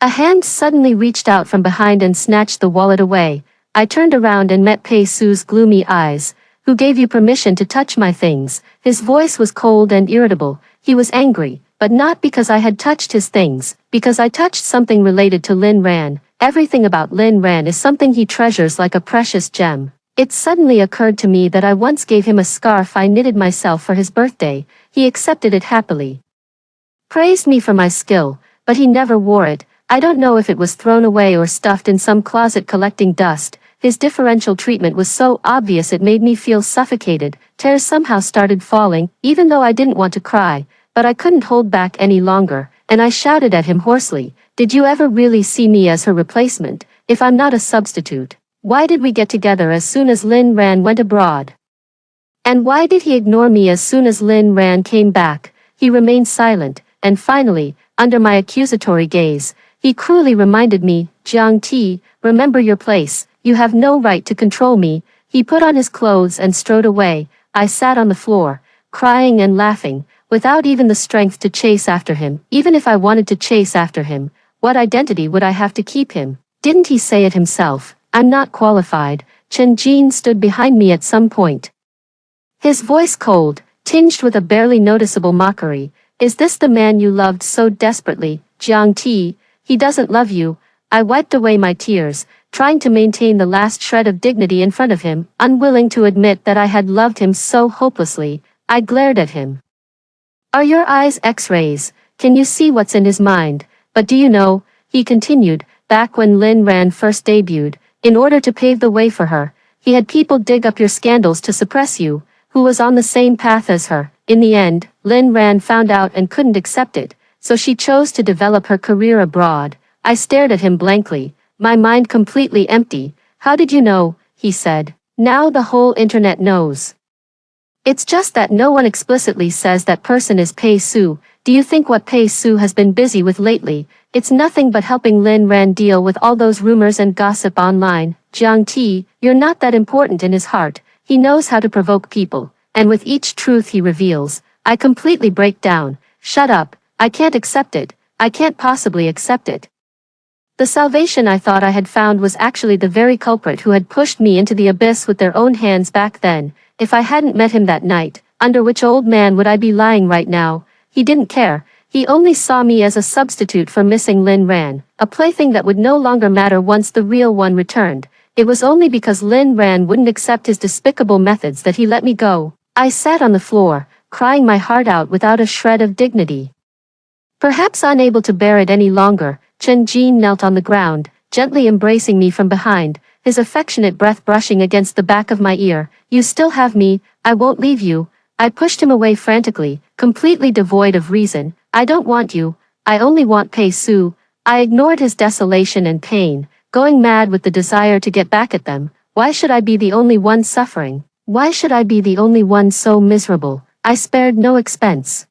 A hand suddenly reached out from behind and snatched the wallet away. I turned around and met Pei Su's gloomy eyes. Who gave you permission to touch my things? His voice was cold and irritable. He was angry, but not because I had touched his things, because I touched something related to Lin Ran. Everything about Lin Ran is something he treasures like a precious gem. It suddenly occurred to me that I once gave him a scarf I knitted myself for his birthday. He accepted it happily, praised me for my skill, but he never wore it. I don't know if it was thrown away or stuffed in some closet collecting dust. His differential treatment was so obvious it made me feel suffocated. Tears somehow started falling, even though I didn't want to cry, but I couldn't hold back any longer, and I shouted at him hoarsely, "Did you ever really see me as her replacement? If I'm not a substitute, why did we get together as soon as Lin Ran went abroad? And why did he ignore me as soon as Lin Ran came back?" He remained silent, and finally, under my accusatory gaze, he cruelly reminded me, "Jiang Ti, remember your place. You have no right to control me." He put on his clothes and strode away. I sat on the floor, crying and laughing, without even the strength to chase after him. Even if I wanted to chase after him, what identity would I have to keep him? Didn't he say it himself? I'm not qualified. Chen Jin stood behind me at some point, his voice cold, tinged with a barely noticeable mockery. "Is this the man you loved so desperately, Jiang Ti? He doesn't love you." I wiped away my tears, trying to maintain the last shred of dignity in front of him, unwilling to admit that I had loved him so hopelessly. I glared at him. "Are your eyes X-rays? Can you see what's in his mind? But do you know," he continued, "back when Lin Ran first debuted, in order to pave the way for her, he had people dig up your scandals to suppress you, who was on the same path as her. In the end, Lin Ran found out and couldn't accept it, so she chose to develop her career abroad." I stared at him blankly. my mind completely empty. How did you know? He said. Now the whole internet knows. It's just that no one explicitly says that person is Pei Su. Do you think what Pei Su has been busy with lately? It's nothing but helping Lin Ran deal with all those rumors and gossip online. Jiang Ti, you're not that important in his heart. He knows how to provoke people, and with each truth he reveals, I completely break down. Shut up, I can't accept it. I can't possibly accept it. The salvation I thought I had found was actually the very culprit who had pushed me into the abyss with their own hands back then. If I hadn't met him that night, under which old man would I be lying right now? He didn't care. He only saw me as a substitute for missing Lin Ran, a plaything that would no longer matter once the real one returned. It was only because Lin Ran wouldn't accept his despicable methods that he let me go. I sat on the floor, crying my heart out without a shred of dignity. Perhaps unable to bear it any longer, Chen Jin knelt on the ground, gently embracing me from behind, his affectionate breath brushing against the back of my ear. You still have me, I won't leave you. I pushed him away frantically, completely devoid of reason. I don't want you, I only want Pei Su. I ignored his desolation and pain, going mad with the desire to get back at them. Why should I be the only one suffering? Why should I be the only one so miserable? I spared no expense,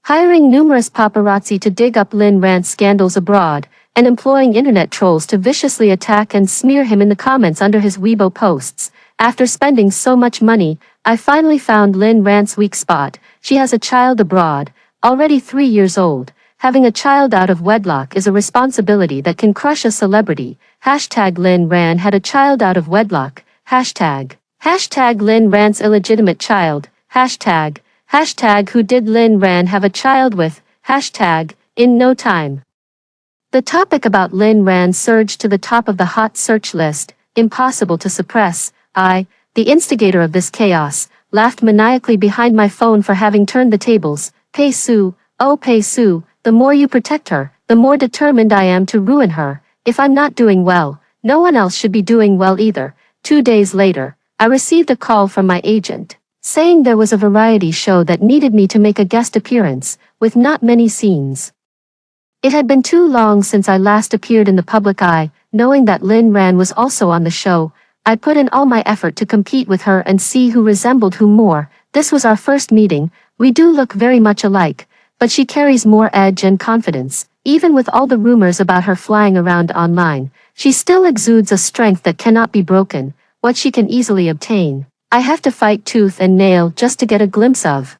hiring numerous paparazzi to dig up Lin Ran's scandals abroad, and employing internet trolls to viciously attack and smear him in the comments under his Weibo posts. After spending so much money, I finally found Lin Ran's weak spot. She has a child abroad, already 3 years old. Having a child out of wedlock is a responsibility that can crush a celebrity. Hashtag Lin Ran had a child out of wedlock. Hashtag Lin Ran's illegitimate child. Hashtag who did Lin Ran have a child with? Hashtag in no time. The topic about Lin Ran surged to the top of the hot search list. Impossible to suppress. I, the instigator of this chaos, laughed maniacally behind my phone for having turned the tables. Pei Su, oh Pei Su, the more you protect her, the more determined I am to ruin her. If I'm not doing well, no one else should be doing well either. 2 days later, I received a call from my agent, saying there was a variety show that needed me to make a guest appearance, with not many scenes. It had been too long since I last appeared in the public eye. Knowing that Lin Ran was also on the show, I put in all my effort to compete with her and see who resembled who more. This was our first meeting. We do look very much alike, but she carries more edge and confidence. Even with all the rumors about her flying around online, she still exudes a strength that cannot be broken, what she can easily obtain. I have to fight tooth and nail just to get a glimpse of.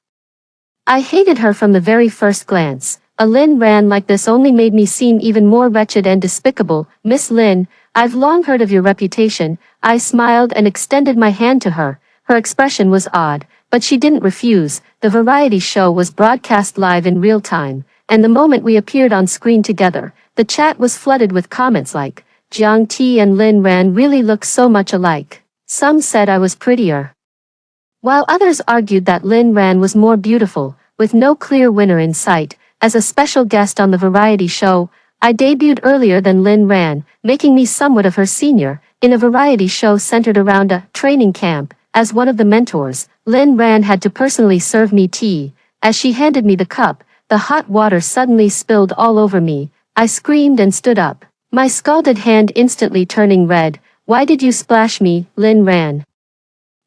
I hated her from the very first glance. A Lin Ran like this only made me seem even more wretched and despicable. Miss Lin, I've long heard of your reputation. I smiled and extended my hand to her. Her expression was odd, but she didn't refuse. The variety show was broadcast live in real time, and the moment we appeared on screen together, the chat was flooded with comments like, Jiang Ti and Lin Ran really look so much alike. Some said I was prettier, while others argued that Lin Ran was more beautiful. With no clear winner in sight, as a special guest on the variety show, I debuted earlier than Lin Ran, making me somewhat of her senior, in a variety show centered around a training camp. As one of the mentors, Lin Ran had to personally serve me tea. As she handed me the cup, the hot water suddenly spilled all over me. I screamed and stood up, my scalded hand instantly turning red. Why did you splash me, Lin Ran?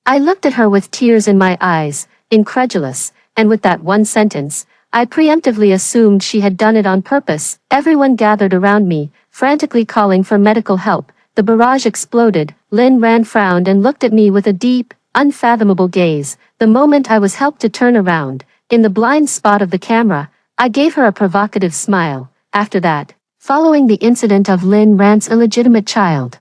I looked at her with tears in my eyes, incredulous, and with that one sentence, I preemptively assumed she had done it on purpose. Everyone gathered around me, frantically calling for medical help. The barrage exploded. Lin Ran frowned and looked at me with a deep, unfathomable gaze. The moment I was helped to turn around, in the blind spot of the camera, I gave her a provocative smile. After that, following the incident of Lin Ran's illegitimate child,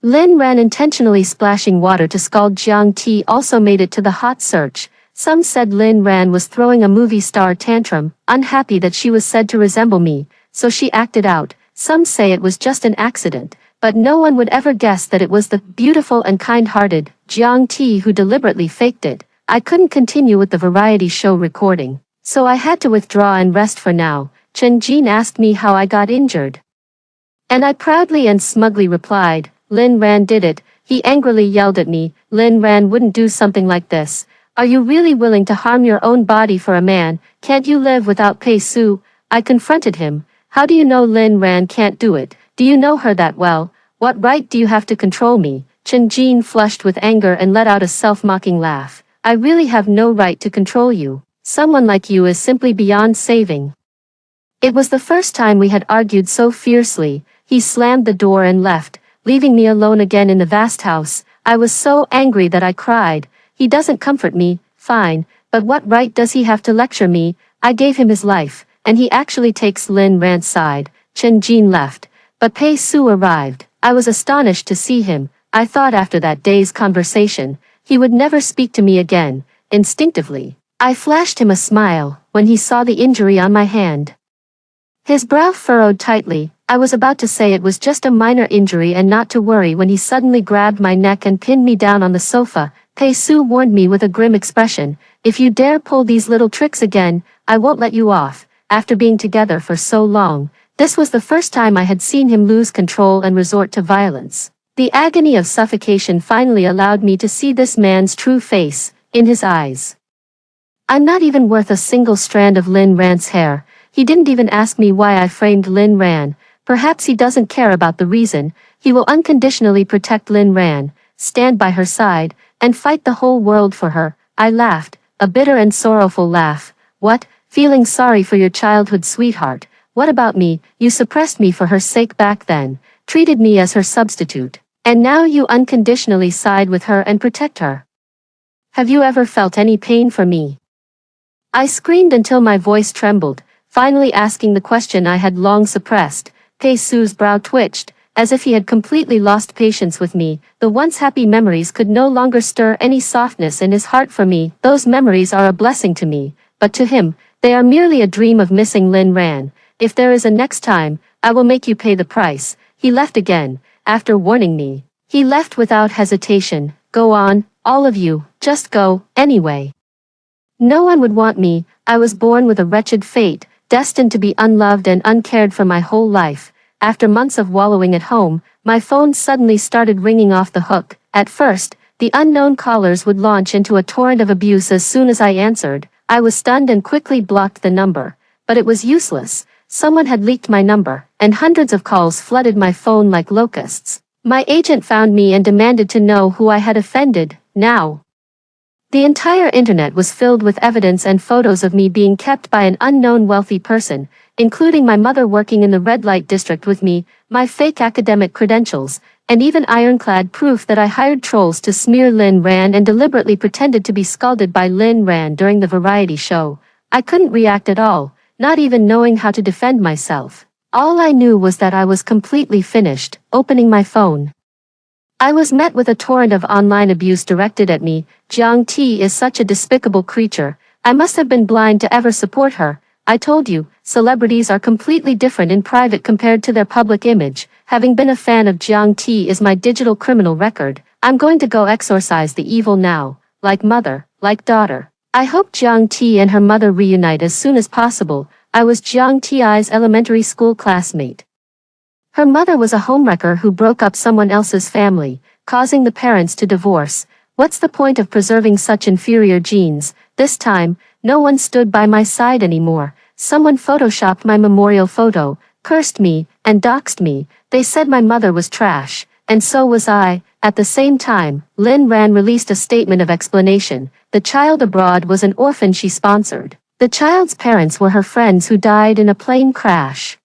Lin Ran intentionally splashing water to scald Jiang Ti also made it to the hot search. Some said Lin Ran was throwing a movie star tantrum, unhappy that she was said to resemble me, so she acted out. Some say it was just an accident, but no one would ever guess that it was the beautiful and kind-hearted Jiang Ti who deliberately faked it. I couldn't continue with the variety show recording, so I had to withdraw and rest for now. Chen Jin asked me how I got injured, and I proudly and smugly replied, Lin Ran did it. He angrily yelled at me, Lin Ran wouldn't do something like this. Are you really willing to harm your own body for a man? Can't you live without Pei Su? I confronted him. How do you know Lin Ran can't do it? Do you know her that well? What right do you have to control me? Chen Jin flushed with anger and let out a self-mocking laugh. I really have no right to control you. Someone like you is simply beyond saving. It was the first time we had argued so fiercely. He slammed the door and left, leaving me alone again in the vast house. I was so angry that I cried. He doesn't comfort me, fine, but what right does he have to lecture me? I gave him his life, and he actually takes Lin Ran's side. Chen Jin left, but Pei Su arrived. I was astonished to see him. I thought after that day's conversation, he would never speak to me again. Instinctively, I flashed him a smile when he saw the injury on my hand. His brow furrowed tightly. I was about to say it was just a minor injury and not to worry when he suddenly grabbed my neck and pinned me down on the sofa. Pei Su warned me with a grim expression, if you dare pull these little tricks again, I won't let you off. After being together for so long, this was the first time I had seen him lose control and resort to violence. The agony of suffocation finally allowed me to see this man's true face, in his eyes. I'm not even worth a single strand of Lin Ran's hair. He didn't even ask me why I framed Lin Ran. Perhaps he doesn't care about the reason. He will unconditionally protect Lin Ran, stand by her side, and fight the whole world for her. I laughed, a bitter and sorrowful laugh. What? Feeling sorry for your childhood sweetheart? What about me? You suppressed me for her sake back then, treated me as her substitute, and now you unconditionally side with her and protect her. Have you ever felt any pain for me? I screamed until my voice trembled, finally asking the question I had long suppressed. Pei Su's brow twitched, as if he had completely lost patience with me. The once happy memories could no longer stir any softness in his heart for me. Those memories are a blessing to me, but to him, they are merely a dream of missing Lin Ran. If there is a next time, I will make you pay the price. He left again, after warning me. He left without hesitation. Go on, all of you, just go, anyway. No one would want me. I was born with a wretched fate, destined to be unloved and uncared for my whole life. After months of wallowing at home, my phone suddenly started ringing off the hook. At first, the unknown callers would launch into a torrent of abuse as soon as I answered. I was stunned and quickly blocked the number. But it was useless. Someone had leaked my number, and hundreds of calls flooded my phone like locusts. My agent found me and demanded to know who I had offended. Now, the entire internet was filled with evidence and photos of me being kept by an unknown wealthy person, including my mother working in the red light district with me, my fake academic credentials, and even ironclad proof that I hired trolls to smear Lin Ran and deliberately pretended to be scalded by Lin Ran during the variety show. I couldn't react at all, not even knowing how to defend myself. All I knew was that I was completely finished. Opening my phone, I was met with a torrent of online abuse directed at me. Jiang Ti is such a despicable creature. I must have been blind to ever support her. I told you, celebrities are completely different in private compared to their public image. Having been a fan of Jiang Ti is my digital criminal record. I'm going to go exorcise the evil now. Like mother, like daughter. I hope Jiang Ti and her mother reunite as soon as possible. I was Jiang Ti's elementary school classmate. Her mother was a homewrecker who broke up someone else's family, causing the parents to divorce. What's the point of preserving such inferior genes? This time, no one stood by my side anymore. Someone photoshopped my memorial photo, cursed me, and doxed me. They said my mother was trash, and so was I. At the same time, Lin Ran released a statement of explanation. The child abroad was an orphan she sponsored. The child's parents were her friends who died in a plane crash.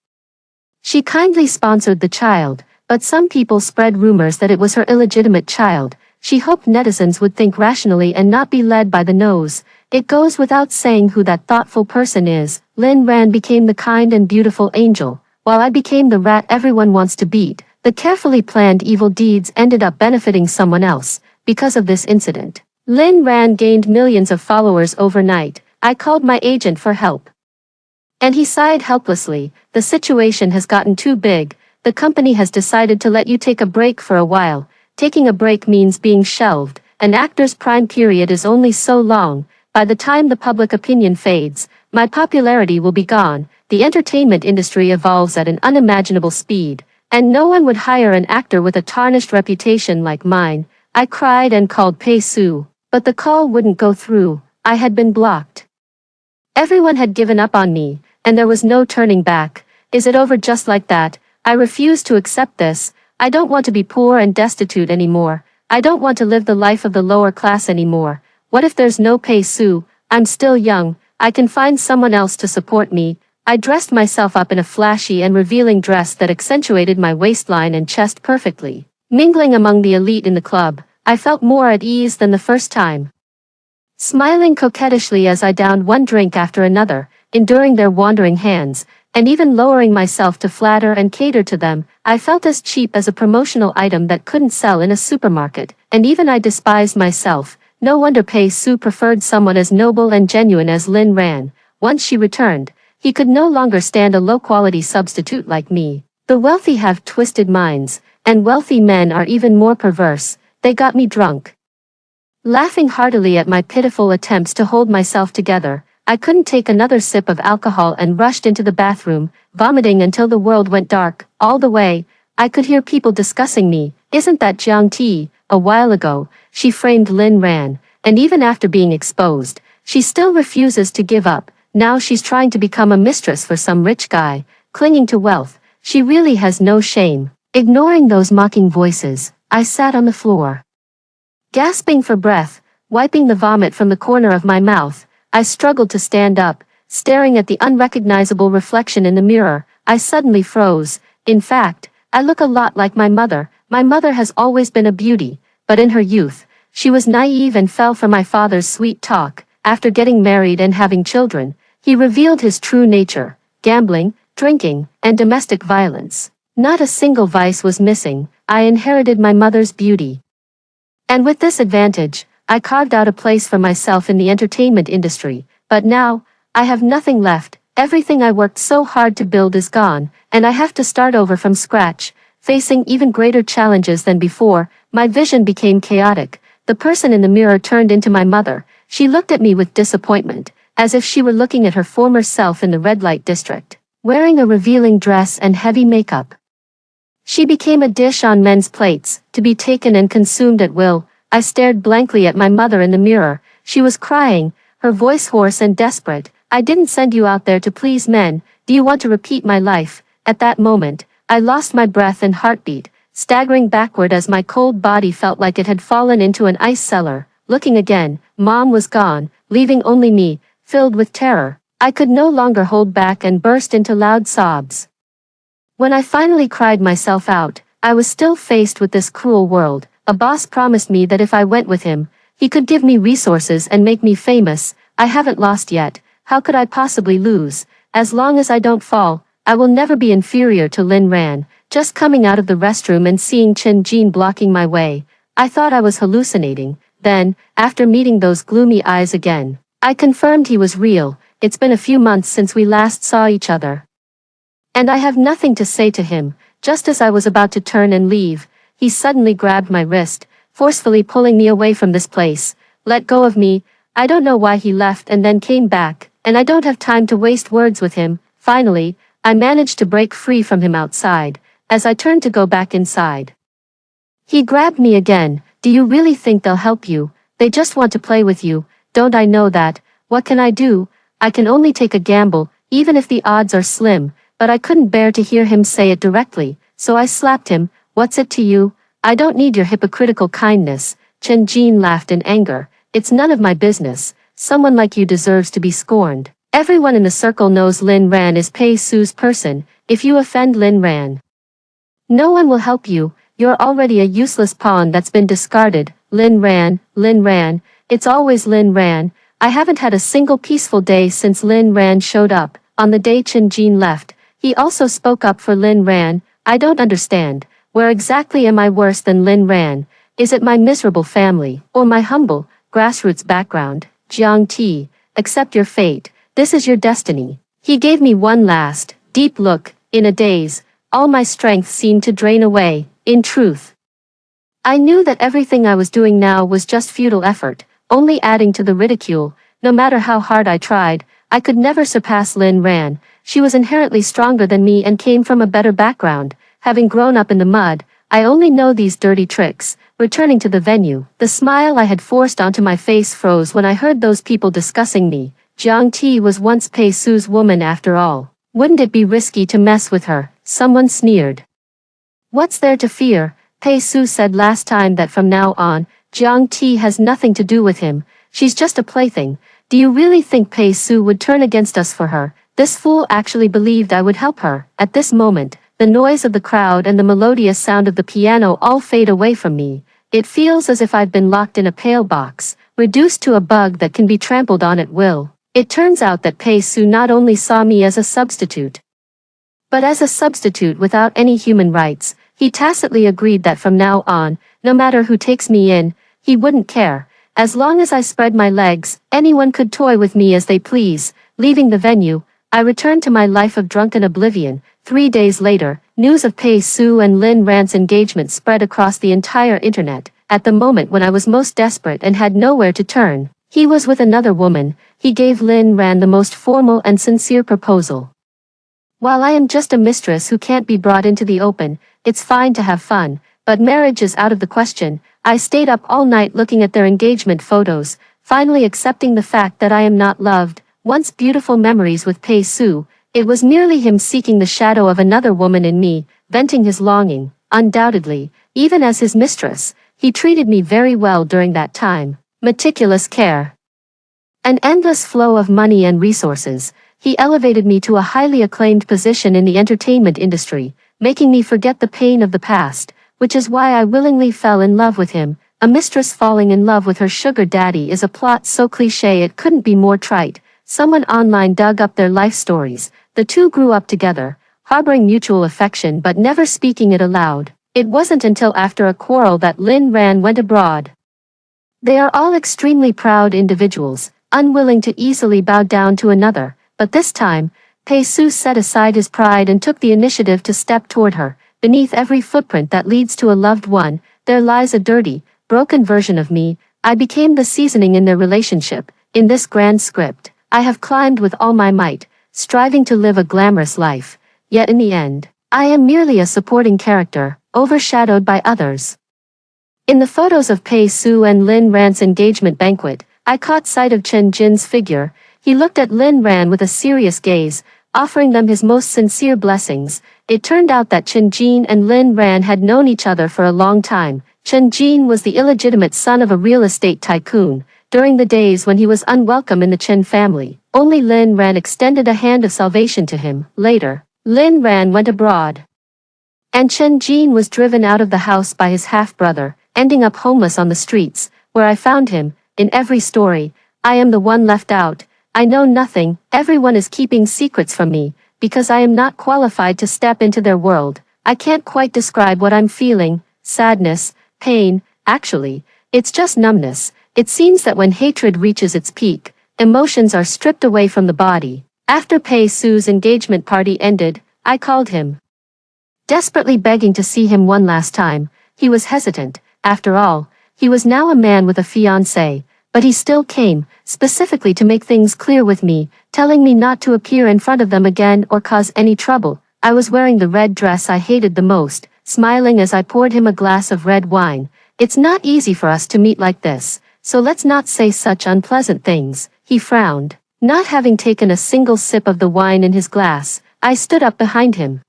She kindly sponsored the child, but some people spread rumors that it was her illegitimate child. She hoped netizens would think rationally and not be led by the nose. It goes without saying who that thoughtful person is. Lin Ran became the kind and beautiful angel, while I became the rat everyone wants to beat. The carefully planned evil deeds ended up benefiting someone else. Because of this incident, Lin Ran gained millions of followers overnight. I called my agent for help, and he sighed helplessly. The situation has gotten too big. The company has decided to let you take a break for a while. Taking a break means being shelved. An actor's prime period is only so long. By the time the public opinion fades, my popularity will be gone. The entertainment industry evolves at an unimaginable speed, and no one would hire an actor with a tarnished reputation like mine. I cried and called Pei Su, but the call wouldn't go through. I had been blocked. Everyone had given up on me, and there was no turning back. Is it over just like that? I refuse to accept this. I don't want to be poor and destitute anymore. I don't want to live the life of the lower class anymore. What if there's no pay, Sue? I'm still young. I can find someone else to support me. I dressed myself up in a flashy and revealing dress that accentuated my waistline and chest perfectly. Mingling among the elite in the club, I felt more at ease than the first time. Smiling coquettishly as I downed one drink after another, enduring their wandering hands, and even lowering myself to flatter and cater to them, I felt as cheap as a promotional item that couldn't sell in a supermarket, and even I despised myself. No wonder Pei Su preferred someone as noble and genuine as Lin Ran. Once she returned, he could no longer stand a low-quality substitute like me. The wealthy have twisted minds, and wealthy men are even more perverse. They got me drunk. Laughing heartily at my pitiful attempts to hold myself together, I couldn't take another sip of alcohol and rushed into the bathroom, vomiting until the world went dark. All the way, I could hear people discussing me. Isn't that Jiang Ti? A while ago, she framed Lin Ran, and even after being exposed, she still refuses to give up. Now she's trying to become a mistress for some rich guy, clinging to wealth. She really has no shame. Ignoring those mocking voices, I sat on the floor. Gasping for breath, wiping the vomit from the corner of my mouth, I struggled to stand up. Staring at the unrecognizable reflection in the mirror, I suddenly froze. In fact, I look a lot like my mother. My mother has always been a beauty, but in her youth, she was naive and fell for my father's sweet talk. After getting married and having children, he revealed his true nature: gambling, drinking, and domestic violence. Not a single vice was missing. I inherited my mother's beauty. And with this advantage, I carved out a place for myself in the entertainment industry. But now, I have nothing left. Everything I worked so hard to build is gone, and I have to start over from scratch, facing even greater challenges than before. My vision became chaotic. The person in the mirror turned into my mother. She looked at me with disappointment, as if she were looking at her former self in the red light district, wearing a revealing dress and heavy makeup. She became a dish on men's plates, to be taken and consumed at will. I stared blankly at my mother in the mirror. She was crying, her voice hoarse and desperate. I didn't send you out there to please men. Do you want to repeat my life? At that moment, I lost my breath and heartbeat, staggering backward as my cold body felt like it had fallen into an ice cellar. Looking again, Mom was gone, leaving only me, filled with terror. I could no longer hold back and burst into loud sobs. When I finally cried myself out, I was still faced with this cruel world. A boss promised me that if I went with him, he could give me resources and make me famous. I haven't lost yet. How could I possibly lose? As long as I don't fall, I will never be inferior to Lin Ran. Just coming out of the restroom and seeing Chen Jin blocking my way, I thought I was hallucinating. Then, after meeting those gloomy eyes again, I confirmed he was real. It's been a few months since we last saw each other. And I have nothing to say to him. Just as I was about to turn and leave, he suddenly grabbed my wrist, forcefully pulling me away from this place. Let go of me. I don't know why he left and then came back, and I don't have time to waste words with him. Finally, I managed to break free from him outside, as I turned to go back inside. He grabbed me again. Do you really think they'll help you? They just want to play with you. Don't I know that? What can I do? I can only take a gamble, even if the odds are slim, but I couldn't bear to hear him say it directly, so I slapped him. What's it to you? I don't need your hypocritical kindness. Chen Jin laughed in anger. It's none of my business. Someone like you deserves to be scorned. Everyone in the circle knows Lin Ran is Pei Su's person. If you offend Lin Ran, no one will help you. You're already a useless pawn that's been discarded. Lin Ran, it's always Lin Ran. I haven't had a single peaceful day since Lin Ran showed up. On the day Chen Jin left, he also spoke up for Lin Ran. I don't understand. Where exactly am I worse than Lin Ran? Is it my miserable family, or my humble, grassroots background? Jiang Ti, accept your fate. This is your destiny. He gave me one last, deep look. In a daze, all my strength seemed to drain away. In truth, I knew that everything I was doing now was just futile effort, only adding to the ridicule. No matter how hard I tried, I could never surpass Lin Ran. She was inherently stronger than me and came from a better background. Having grown up in the mud, I only know these dirty tricks. Returning to the venue, the smile I had forced onto my face froze when I heard those people discussing me. Jiang Ti was once Pei Su's woman after all. Wouldn't it be risky to mess with her? someone sneered. What's there to fear? Pei Su said last time that from now on, Jiang Ti has nothing to do with him, she's just a plaything. Do you really think Pei Su would turn against us for her? This fool actually believed I would help her. At this moment, the noise of the crowd and the melodious sound of the piano all fade away from me. It feels as if I've been locked in a pale box, reduced to a bug that can be trampled on at will. It turns out that Pei Su not only saw me as a substitute, but as a substitute without any human rights. He tacitly agreed that from now on, no matter who takes me in, he wouldn't care. As long as I spread my legs, anyone could toy with me as they please. Leaving the venue, I returned to my life of drunken oblivion. 3 days later, news of Pei Su and Lin Ran's engagement spread across the entire internet. At the moment when I was most desperate and had nowhere to turn, he was with another woman. He gave Lin Ran the most formal and sincere proposal. While I am just a mistress who can't be brought into the open, it's fine to have fun, but marriage is out of the question. I stayed up all night looking at their engagement photos, finally accepting the fact that I am not loved. Once beautiful memories with Pei Su, it was merely him seeking the shadow of another woman in me, venting his longing. Undoubtedly, even as his mistress, he treated me very well during that time. Meticulous care. An endless flow of money and resources. He elevated me to a highly acclaimed position in the entertainment industry, making me forget the pain of the past, which is why I willingly fell in love with him. A mistress falling in love with her sugar daddy is a plot so cliché it couldn't be more trite. Someone online dug up their life stories. The two grew up together, harboring mutual affection but never speaking it aloud. It wasn't until after a quarrel that Lin Ran went abroad. They are all extremely proud individuals, unwilling to easily bow down to another. But this time, Pei Su set aside his pride and took the initiative to step toward her. Beneath every footprint that leads to a loved one, there lies a dirty, broken version of me. I became the seasoning in their relationship. In this grand script, I have climbed with all my might, striving to live a glamorous life. Yet in the end, I am merely a supporting character, overshadowed by others. In the photos of Pei Su and Lin Ran's engagement banquet, I caught sight of Chen Jin's figure. He looked at Lin Ran with a serious gaze, offering them his most sincere blessings. It turned out that Chen Jin and Lin Ran had known each other for a long time. Chen Jin was the illegitimate son of a real estate tycoon. During the days when he was unwelcome in the Chen family, only Lin Ran extended a hand of salvation to him. Later, Lin Ran went abroad, and Chen Jin was driven out of the house by his half-brother, ending up homeless on the streets, where I found him. In every story, I am the one left out. I know nothing. Everyone is keeping secrets from me, because I am not qualified to step into their world. I can't quite describe what I'm feeling. Sadness, pain, actually, it's just numbness. It seems that when hatred reaches its peak, emotions are stripped away from the body. After Pei Su's engagement party ended, I called him, desperately begging to see him one last time. He was hesitant. After all, he was now a man with a fiancée. But he still came, specifically to make things clear with me, telling me not to appear in front of them again or cause any trouble. I was wearing the red dress I hated the most, smiling as I poured him a glass of red wine. It's not easy for us to meet like this, so let's not say such unpleasant things. He frowned. Not having taken a single sip of the wine in his glass, I stood up behind him,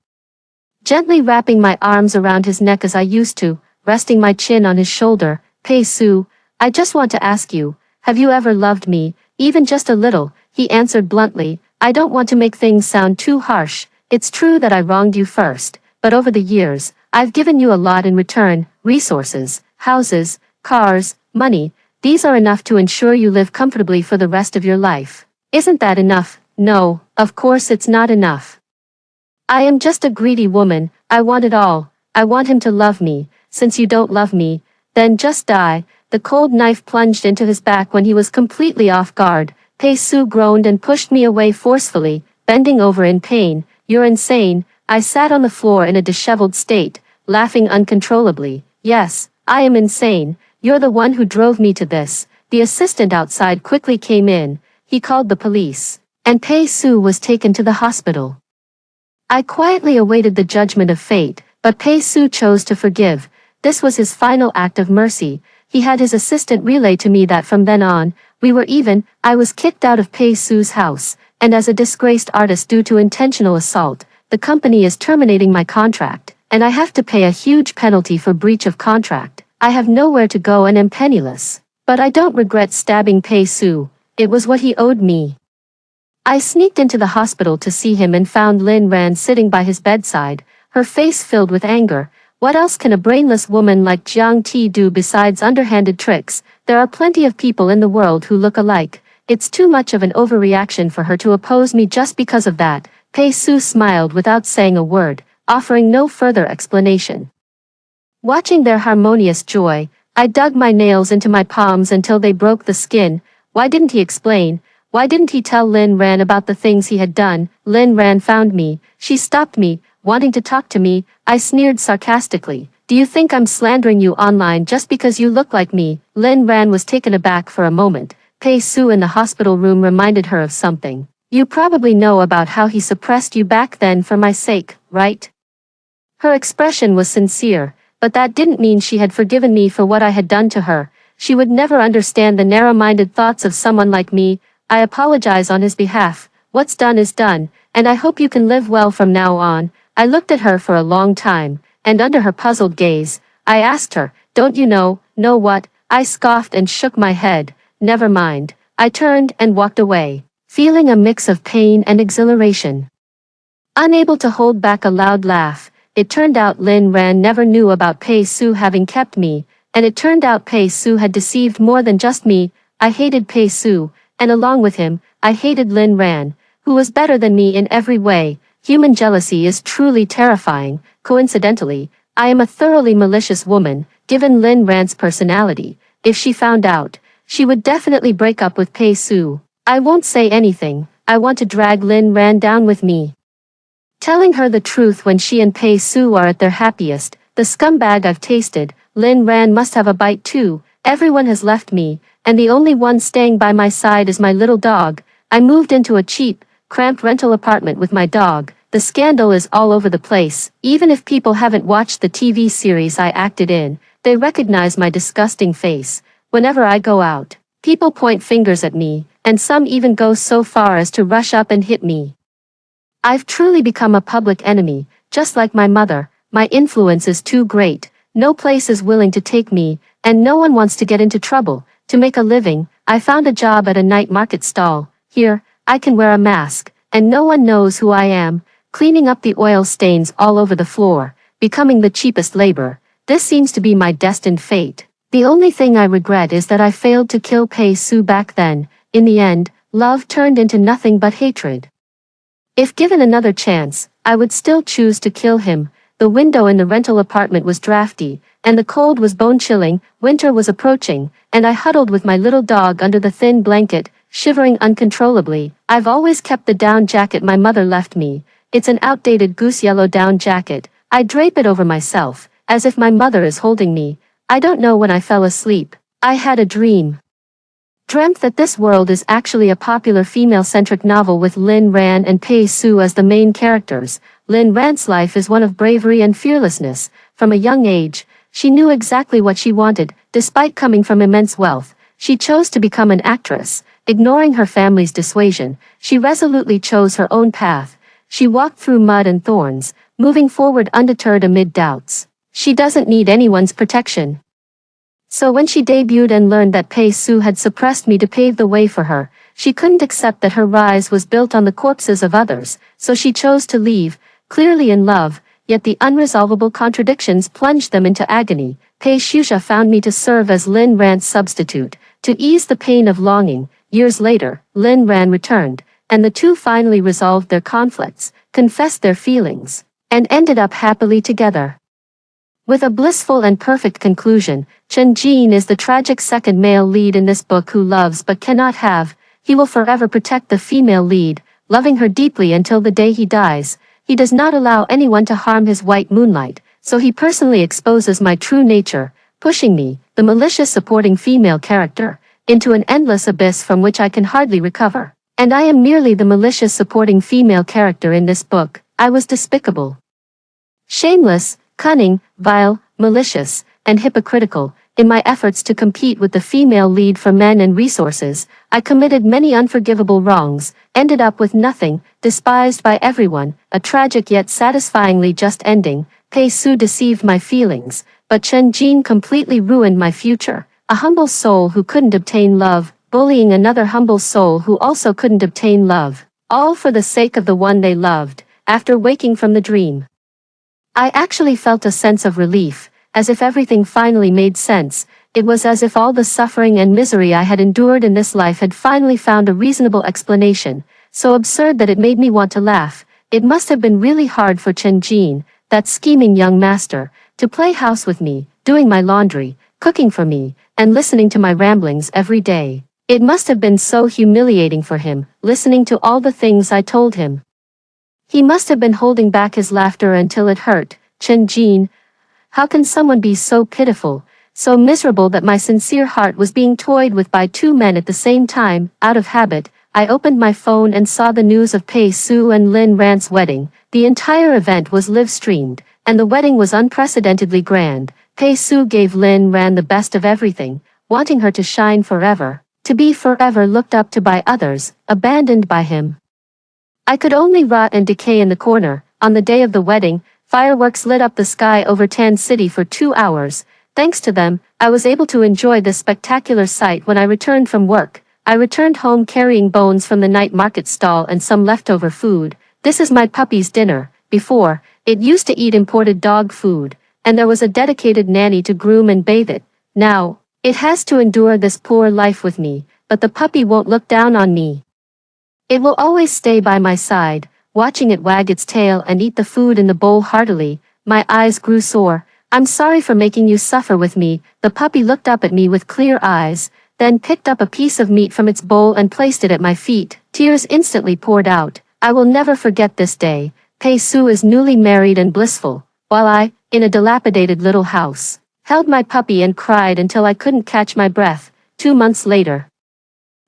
gently wrapping my arms around his neck as I used to, resting my chin on his shoulder. Pei Su, I just want to ask you, have you ever loved me, even just a little? He answered bluntly. I don't want to make things sound too harsh. It's true that I wronged you first, but over the years, I've given you a lot in return. Resources, houses, cars, money. These are enough to ensure you live comfortably for the rest of your life. Isn't that enough? No, of course it's not enough. I am just a greedy woman. I want it all. I want him to love me. Since you don't love me, then just die. The cold knife plunged into his back when he was completely off guard. Pei Su groaned and pushed me away forcefully, bending over in pain. You're insane. I sat on the floor in a disheveled state, laughing uncontrollably. Yes, I am insane. You're the one who drove me to this. The assistant outside quickly came in. He called the police, and Pei Su was taken to the hospital. I quietly awaited the judgment of fate, but Pei Su chose to forgive. This was his final act of mercy. He had his assistant relay to me that from then on, we were even. I was kicked out of Pei Su's house, and as a disgraced artist due to intentional assault. the company is terminating my contract, and I have to pay a huge penalty for breach of contract. I have nowhere to go and am penniless. But I don't regret stabbing Pei Su. It was what he owed me. I sneaked into the hospital to see him and found Lin Ran sitting by his bedside, her face filled with anger. What else can a brainless woman like Jiang Ti do besides underhanded tricks? There are plenty of people in the world who look alike. It's too much of an overreaction for her to oppose me just because of that. Pei Su smiled without saying a word, offering no further explanation. Watching their harmonious joy, I dug my nails into my palms until they broke the skin. Why didn't he explain? Why didn't he tell Lin Ran about the things he had done? Lin Ran found me. She stopped me, wanting to talk to me. I sneered sarcastically. Do you think I'm slandering you online just because you look like me? Lin Ran was taken aback for a moment. Pei Su in the hospital room reminded her of something. You probably know about how he suppressed you back then for my sake, right? Her expression was sincere, but that didn't mean she had forgiven me for what I had done to her. She would never understand the narrow-minded thoughts of someone like me. I apologize on his behalf. What's done is done, and I hope you can live well from now on. I looked at her for a long time, and under her puzzled gaze, I asked her, don't you know what? I scoffed and shook my head. Never mind. I turned and walked away, feeling a mix of pain and exhilaration. Unable to hold back a loud laugh, it turned out Lin Ran never knew about Pei Su having kept me, and it turned out Pei Su had deceived more than just me. I hated Pei Su, and along with him, I hated Lin Ran, who was better than me in every way. Human jealousy is truly terrifying. Coincidentally, I am a thoroughly malicious woman, given Lin Ran's personality. If she found out, she would definitely break up with Pei Su. I won't say anything. I want to drag Lin Ran down with me. Telling her the truth when she and Pei Su are at their happiest. The scumbag I've tasted. Lin Ran must have a bite too. Everyone has left me, and the only one staying by my side is my little dog. I moved into a cheap, cramped rental apartment with my dog. The scandal is all over the place. Even if people haven't watched the TV series I acted in, they recognize my disgusting face. Whenever I go out, people point fingers at me, and some even go so far as to rush up and hit me. I've truly become a public enemy, just like my mother. My influence is too great. No place is willing to take me, and no one wants to get into trouble. To make a living, I found a job at a night market stall. Here, I can wear a mask, and no one knows who I am, cleaning up the oil stains all over the floor, becoming the cheapest labor. This seems to be my destined fate. The only thing I regret is that I failed to kill Pei Su back then. In the end, love turned into nothing but hatred. If given another chance, I would still choose to kill him. The window in the rental apartment was drafty, and the cold was bone-chilling. Winter was approaching, and I huddled with my little dog under the thin blanket, shivering uncontrollably. I've always kept the down jacket my mother left me. It's an outdated goose-yellow down jacket. I drape it over myself, as if my mother is holding me. I don't know when I fell asleep. I had a dream. Dreamt that this world is actually a popular female-centric novel with Lin Ran and Pei Su as the main characters. Lin Ran's life is one of bravery and fearlessness. From a young age, she knew exactly what she wanted. Despite coming from immense wealth, she chose to become an actress. Ignoring her family's dissuasion, she resolutely chose her own path. She walked through mud and thorns, moving forward undeterred amid doubts. She doesn't need anyone's protection. So when she debuted and learned that Pei Su had suppressed me to pave the way for her, she couldn't accept that her rise was built on the corpses of others, so she chose to leave, clearly in love, yet the unresolvable contradictions plunged them into agony. Pei Shusha found me to serve as Lin Ran's substitute, to ease the pain of longing. Years later, Lin Ran returned, and the two finally resolved their conflicts, confessed their feelings, and ended up happily together. With a blissful and perfect conclusion, Chen Jin is the tragic second male lead in this book who loves but cannot have. He will forever protect the female lead, loving her deeply until the day he dies. He does not allow anyone to harm his white moonlight, so he personally exposes my true nature, pushing me, the malicious supporting female character, into an endless abyss from which I can hardly recover. And I am merely the malicious supporting female character in this book. I was despicable, shameless, cunning, vile, malicious, and hypocritical, In my efforts to compete with the female lead for men and resources, I committed many unforgivable wrongs, ended up with nothing, despised by everyone, a tragic yet satisfyingly just ending. Pei Su deceived my feelings, but Chen Jin completely ruined my future. A humble soul who couldn't obtain love, bullying another humble soul who also couldn't obtain love, all for the sake of the one they loved. After waking from the dream, I actually felt a sense of relief, as if everything finally made sense. It was as if all the suffering and misery I had endured in this life had finally found a reasonable explanation, so absurd that it made me want to laugh. It must have been really hard for Chen Jin, that scheming young master, to play house with me, doing my laundry, cooking for me, and listening to my ramblings every day. It must have been so humiliating for him, listening to all the things I told him. He must have been holding back his laughter until it hurt. Chen Jin, how can someone be so pitiful, so miserable that my sincere heart was being toyed with by two men at the same time? Out of habit, I opened my phone and saw the news of Pei Su and Lin Ran's wedding. The entire event was live-streamed, and the wedding was unprecedentedly grand. Pei Su gave Lin Ran the best of everything, wanting her to shine forever, to be forever looked up to by others, abandoned by him. I could only rot and decay in the corner. On the day of the wedding, fireworks lit up the sky over Tan City for 2 hours. Thanks to them, I was able to enjoy this spectacular sight when I returned from work. I returned home carrying bones from the night market stall and some leftover food. This is my puppy's dinner. Before, it used to eat imported dog food, and there was a dedicated nanny to groom and bathe it. Now, it has to endure this poor life with me, but the puppy won't look down on me. It will always stay by my side, watching it wag its tail and eat the food in the bowl heartily. My eyes grew sore. I'm sorry for making you suffer with me. The puppy looked up at me with clear eyes, then picked up a piece of meat from its bowl and placed it at my feet. Tears instantly poured out. I will never forget this day. Pei Su is newly married and blissful, while I, in a dilapidated little house, held my puppy and cried until I couldn't catch my breath. 2 months later,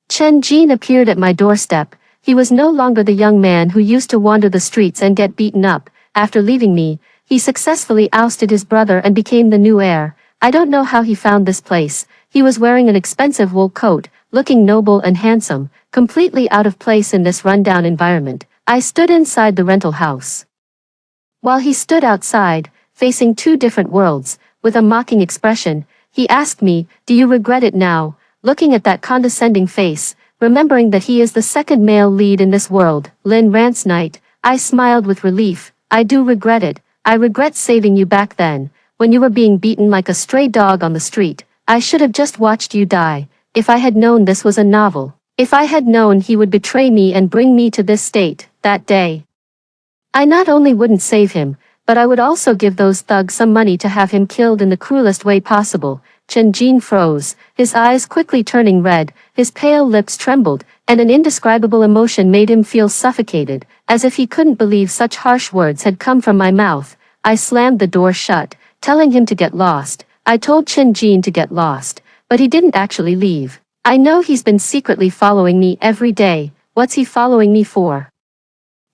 Chen Jin appeared at my doorstep. He was no longer the young man who used to wander the streets and get beaten up. After leaving me, he successfully ousted his brother and became the new heir. I don't know how he found this place. He was wearing an expensive wool coat, looking noble and handsome, completely out of place in this rundown environment. I stood inside the rental house, while he stood outside, facing two different worlds. With a mocking expression, he asked me, "Do you regret it now?" Looking at that condescending face, remembering that he is the second male lead in this world, Lin Ran's knight, I smiled with relief. I do regret it. I regret saving you back then, when you were being beaten like a stray dog on the street. I should have just watched you die. If I had known this was a novel, if I had known he would betray me and bring me to this state, that day, I not only wouldn't save him, but I would also give those thugs some money to have him killed in the cruelest way possible. Chen Jin froze, his eyes quickly turning red, his pale lips trembled, and an indescribable emotion made him feel suffocated, as if he couldn't believe such harsh words had come from my mouth. I slammed the door shut, telling him to get lost. I told Chen Jin to get lost, but he didn't actually leave. I know he's been secretly following me every day. What's he following me for?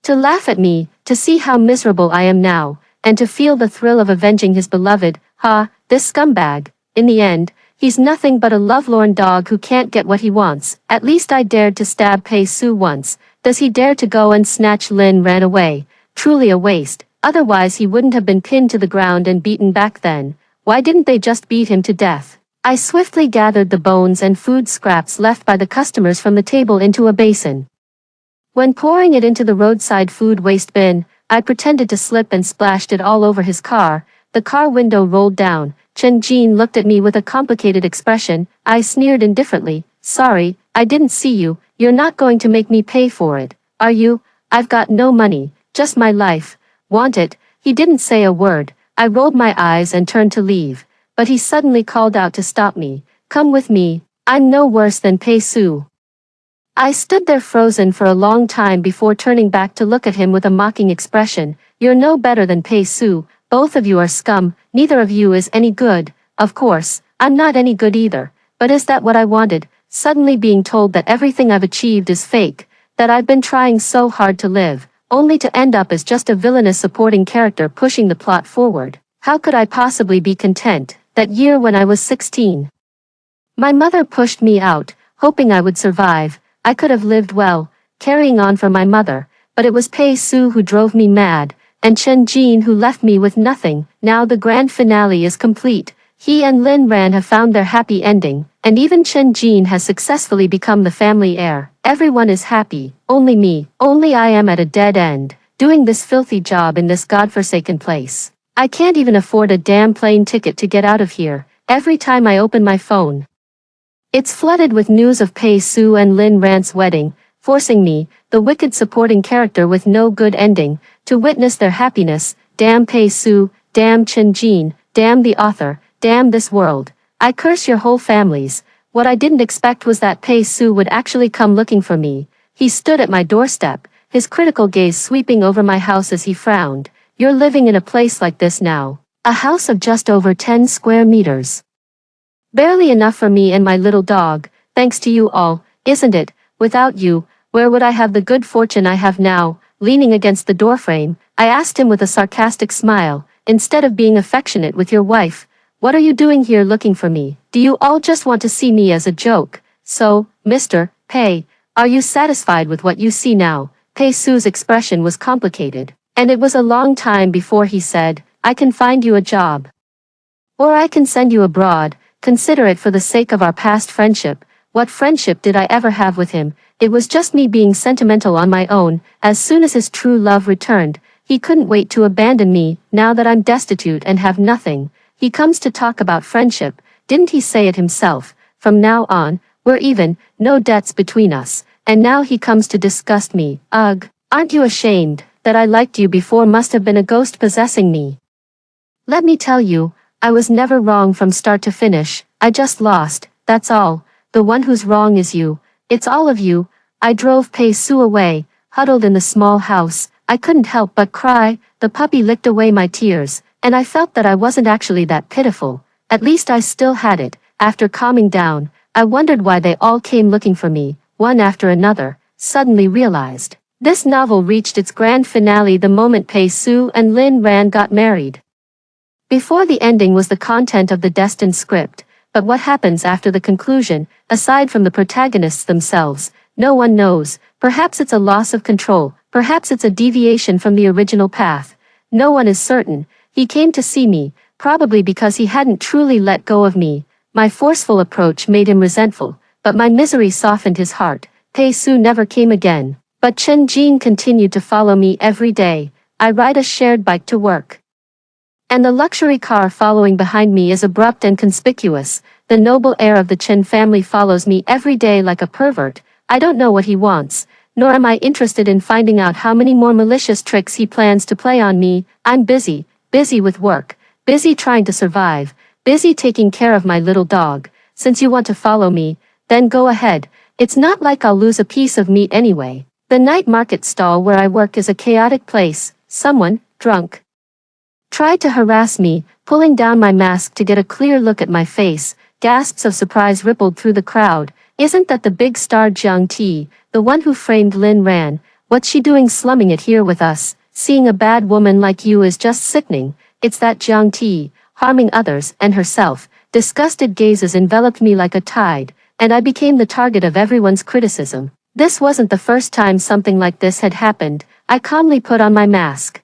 To laugh at me, to see how miserable I am now, and to feel the thrill of avenging his beloved. Ha, this scumbag. In the end, he's nothing but a lovelorn dog who can't get what he wants. At least I dared to stab Pei Su once. Does he dare to go and snatch Lin Ran away? Truly a waste. Otherwise he wouldn't have been pinned to the ground and beaten back then. Why didn't they just beat him to death? I swiftly gathered the bones and food scraps left by the customers from the table into a basin. When pouring it into the roadside food waste bin, I pretended to slip and splashed it all over his car. The car window rolled down. Chen Jin looked at me with a complicated expression. I sneered indifferently. Sorry, I didn't see you. You're not going to make me pay for it, are you? I've got no money, just my life. Want it? He didn't say a word. I rolled my eyes and turned to leave, but he suddenly called out to stop me. Come with me. I'm no worse than Pei Su. I stood there frozen for a long time before turning back to look at him with a mocking expression. You're no better than Pei Su. Both of you are scum. Neither of you is any good. Of course, I'm not any good either. But is that what I wanted? Suddenly being told that everything I've achieved is fake, that I've been trying so hard to live, only to end up as just a villainous supporting character pushing the plot forward. How could I possibly be content? that year when I was 16. My mother pushed me out, hoping I would survive. I could have lived well, carrying on for my mother, but it was Pei Su who drove me mad, and Chen Jin who left me with nothing. Now the grand finale is complete. He and Lin Ran have found their happy ending, and even Chen Jin has successfully become the family heir. Everyone is happy, only me, only I am at a dead end, doing this filthy job in this godforsaken place. I can't even afford a damn plane ticket to get out of here. Every time I open my phone, it's flooded with news of Pei Su and Lin Ran's wedding, forcing me, the wicked supporting character with no good ending, to witness their happiness. Damn Pei Su, damn Chen Jin, damn the author, damn this world. I curse your whole families. What I didn't expect was that Pei Su would actually come looking for me. He stood at my doorstep, his critical gaze sweeping over my house as he frowned. You're living in a place like this now. A house of just over 10 square meters. Barely enough for me and my little dog, thanks to you all, isn't it? Without you, where would I have the good fortune I have now? Leaning against the doorframe, I asked him with a sarcastic smile, instead of being affectionate with your wife, what are you doing here looking for me? Do you all just want to see me as a joke? So, Mr. Pei, are you satisfied with what you see now? Pei Su's expression was complicated, and it was a long time before he said, I can find you a job. Or I can send you abroad. Consider it for the sake of our past friendship. What friendship did I ever have with him? It was just me being sentimental on my own. As soon as his true love returned, he couldn't wait to abandon me. Now that I'm destitute and have nothing, he comes to talk about friendship. Didn't he say it himself? From now on, we're even, no debts between us. And now he comes to disgust me. Ugh, aren't you ashamed? That I liked you before must have been a ghost possessing me. Let me tell you, I was never wrong from start to finish. I just lost, that's all. The one who's wrong is you. It's all of you. I drove Pei Su away, huddled in the small house. I couldn't help but cry. The puppy licked away my tears, and I felt that I wasn't actually that pitiful. At least I still had it. After calming down, I wondered why they all came looking for me, one after another. Suddenly realized, this novel reached its grand finale the moment Pei Su and Lin Ran got married. Before the ending was the content of the destined script, but what happens after the conclusion, aside from the protagonists themselves, no one knows. Perhaps it's a loss of control, perhaps it's a deviation from the original path. No one is certain. He came to see me, probably because he hadn't truly let go of me. My forceful approach made him resentful, but my misery softened his heart. Pei Su never came again, but Chen Jin continued to follow me every day. I ride a shared bike to work, and the luxury car following behind me is abrupt and conspicuous. The noble heir of the Chen family follows me every day like a pervert. I don't know what he wants, nor am I interested in finding out how many more malicious tricks he plans to play on me. I'm busy with work, busy trying to survive, busy taking care of my little dog. Since you want to follow me, then go ahead. It's not like I'll lose a piece of meat anyway. The night market stall where I work is a chaotic place. Someone, drunk, tried to harass me, pulling down my mask to get a clear look at my face. Gasps of surprise rippled through the crowd. Isn't that the big star Jiang Ti, the one who framed Lin Ran? What's she doing slumming it here with us? Seeing a bad woman like you is just sickening. It's that Jiang Ti, harming others and herself. Disgusted gazes enveloped me like a tide, and I became the target of everyone's criticism. This wasn't the first time something like this had happened. I calmly put on my mask.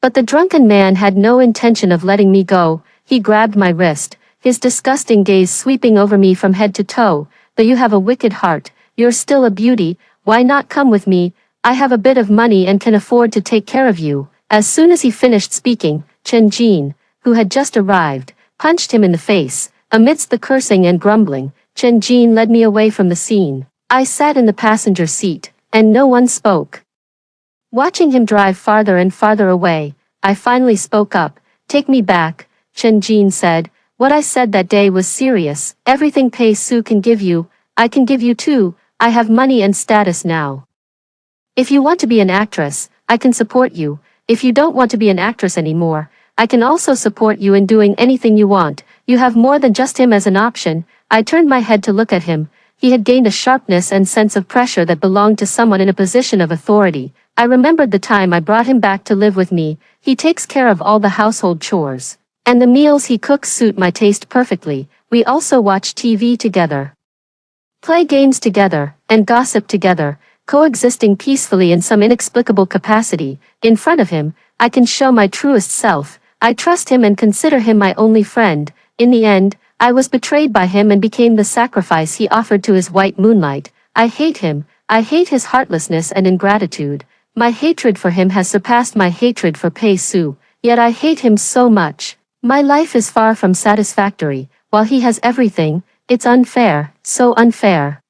But the drunken man had no intention of letting me go. He grabbed my wrist, his disgusting gaze sweeping over me from head to toe. Though you have a wicked heart, you're still a beauty. Why not come with me? I have a bit of money and can afford to take care of you. As soon as he finished speaking, Chen Jin, who had just arrived, punched him in the face. Amidst the cursing and grumbling, Chen Jin led me away from the scene. I sat in the passenger seat, and no one spoke. Watching him drive farther and farther away, I finally spoke up. Take me back, Chen Jin said. What I said that day was serious. Everything Pei Su can give you, I can give you too. I have money and status now. If you want to be an actress, I can support you. If you don't want to be an actress anymore, I can also support you in doing anything you want. You have more than just him as an option. I turned my head to look at him. He had gained a sharpness and sense of pressure that belonged to someone in a position of authority. I remembered the time I brought him back to live with me. He takes care of all the household chores. And the meals he cooks suit my taste perfectly. We also watch TV together, play games together, and gossip together, coexisting peacefully in some inexplicable capacity. In front of him, I can show my truest self. I trust him and consider him my only friend. In the end, I was betrayed by him and became the sacrifice he offered to his white moonlight. I hate him. I hate his heartlessness and ingratitude. My hatred for him has surpassed my hatred for Pei Su, yet I hate him so much. My life is far from satisfactory. While he has everything, it's unfair, so unfair.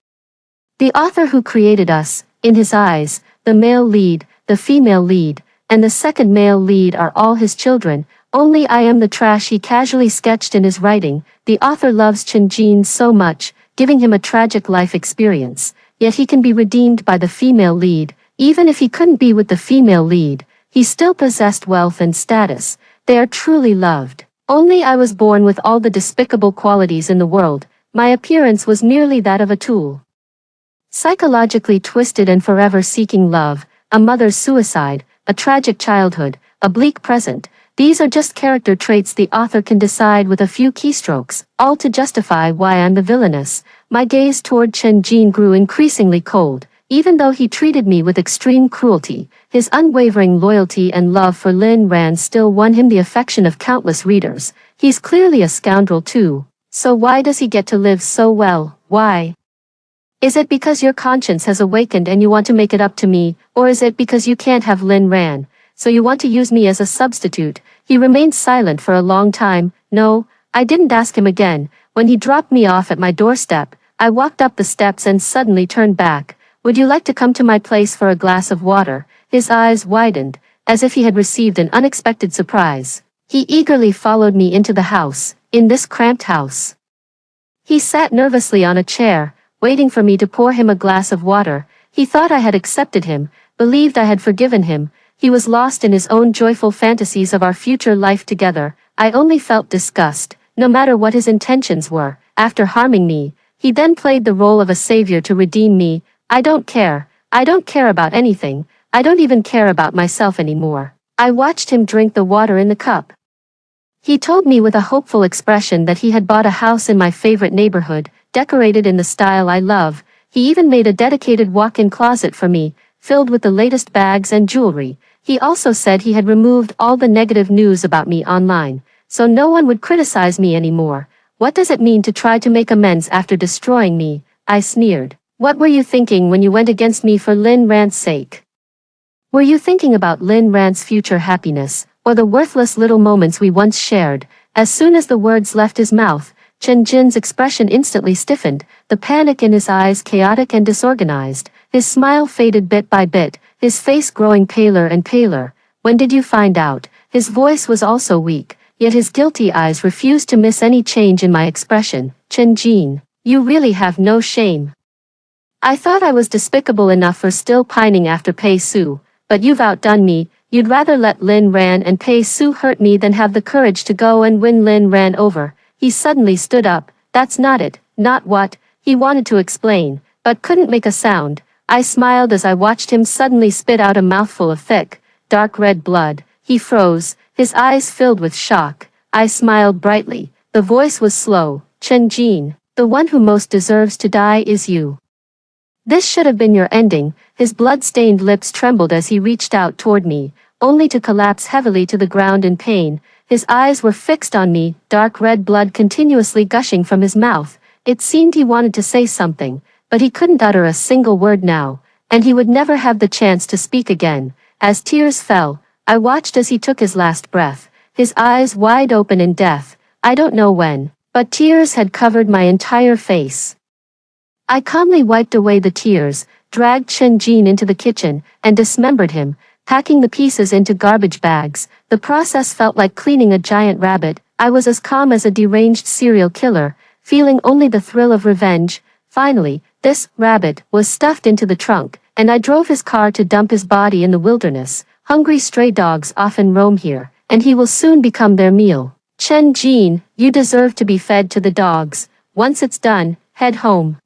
The author who created us, in his eyes, the male lead, the female lead, and the second male lead are all his children. Only I am the trash he casually sketched in his writing. The author loves Chen Jin so much, giving him a tragic life experience, yet he can be redeemed by the female lead. Even if he couldn't be with the female lead, he still possessed wealth and status. They are truly loved. Only I was born with all the despicable qualities in the world. My appearance was merely that of a tool. Psychologically twisted and forever seeking love, a mother's suicide, a tragic childhood, a bleak present. These are just character traits the author can decide with a few keystrokes, all to justify why I'm the villainess. My gaze toward Chen Jin grew increasingly cold. Even though he treated me with extreme cruelty, his unwavering loyalty and love for Lin Ran still won him the affection of countless readers. He's clearly a scoundrel too. So why does he get to live so well? Why? Is it because your conscience has awakened and you want to make it up to me, or is it because you can't have Lin Ran, so you want to use me as a substitute? He remained silent for a long time. No, I didn't ask him again. When he dropped me off at my doorstep, I walked up the steps and suddenly turned back. Would you like to come to my place for a glass of water? His eyes widened, as if he had received an unexpected surprise. He eagerly followed me into the house. In this cramped house, he sat nervously on a chair, waiting for me to pour him a glass of water. He thought I had accepted him, believed I had forgiven him. He was lost in his own joyful fantasies of our future life together. I only felt disgust, no matter what his intentions were. After harming me, he then played the role of a savior to redeem me. I don't care. I don't care about anything. I don't even care about myself anymore. I watched him drink the water in the cup. He told me with a hopeful expression that he had bought a house in my favorite neighborhood, decorated in the style I love. He even made a dedicated walk-in closet for me, filled with the latest bags and jewelry. He also said he had removed all the negative news about me online, so no one would criticize me anymore. What does it mean to try to make amends after destroying me? I sneered. What were you thinking when you went against me for Lin Ran's sake? Were you thinking about Lin Ran's future happiness, or the worthless little moments we once shared? As soon as the words left his mouth, Chen Jin's expression instantly stiffened, the panic in his eyes chaotic and disorganized. His smile faded bit by bit, his face growing paler and paler. When did you find out? His voice was also weak, yet his guilty eyes refused to miss any change in my expression. Chen Jin, you really have no shame. I thought I was despicable enough for still pining after Pei Su, but you've outdone me. You'd rather let Lin Ran and Pei Su hurt me than have the courage to go and win Lin Ran over. He suddenly stood up. That's not it. Not what? He wanted to explain, but couldn't make a sound. I smiled as I watched him suddenly spit out a mouthful of thick, dark red blood. He froze, his eyes filled with shock. I smiled brightly. The voice was slow. Chen Jin, the one who most deserves to die is you. This should have been your ending. His blood-stained lips trembled as he reached out toward me, only to collapse heavily to the ground in pain. His eyes were fixed on me, dark red blood continuously gushing from his mouth. It seemed he wanted to say something, but he couldn't utter a single word now, and he would never have the chance to speak again. As tears fell, I watched as he took his last breath, his eyes wide open in death. I don't know when, but tears had covered my entire face. I calmly wiped away the tears, dragged Chen Jin into the kitchen, and dismembered him, packing the pieces into garbage bags. The process felt like cleaning a giant rabbit. I was as calm as a deranged serial killer, feeling only the thrill of revenge. Finally, this rabbit was stuffed into the trunk, and I drove his car to dump his body in the wilderness. Hungry stray dogs often roam here, and he will soon become their meal. Chen Jin, you deserve to be fed to the dogs. Once it's done, head home.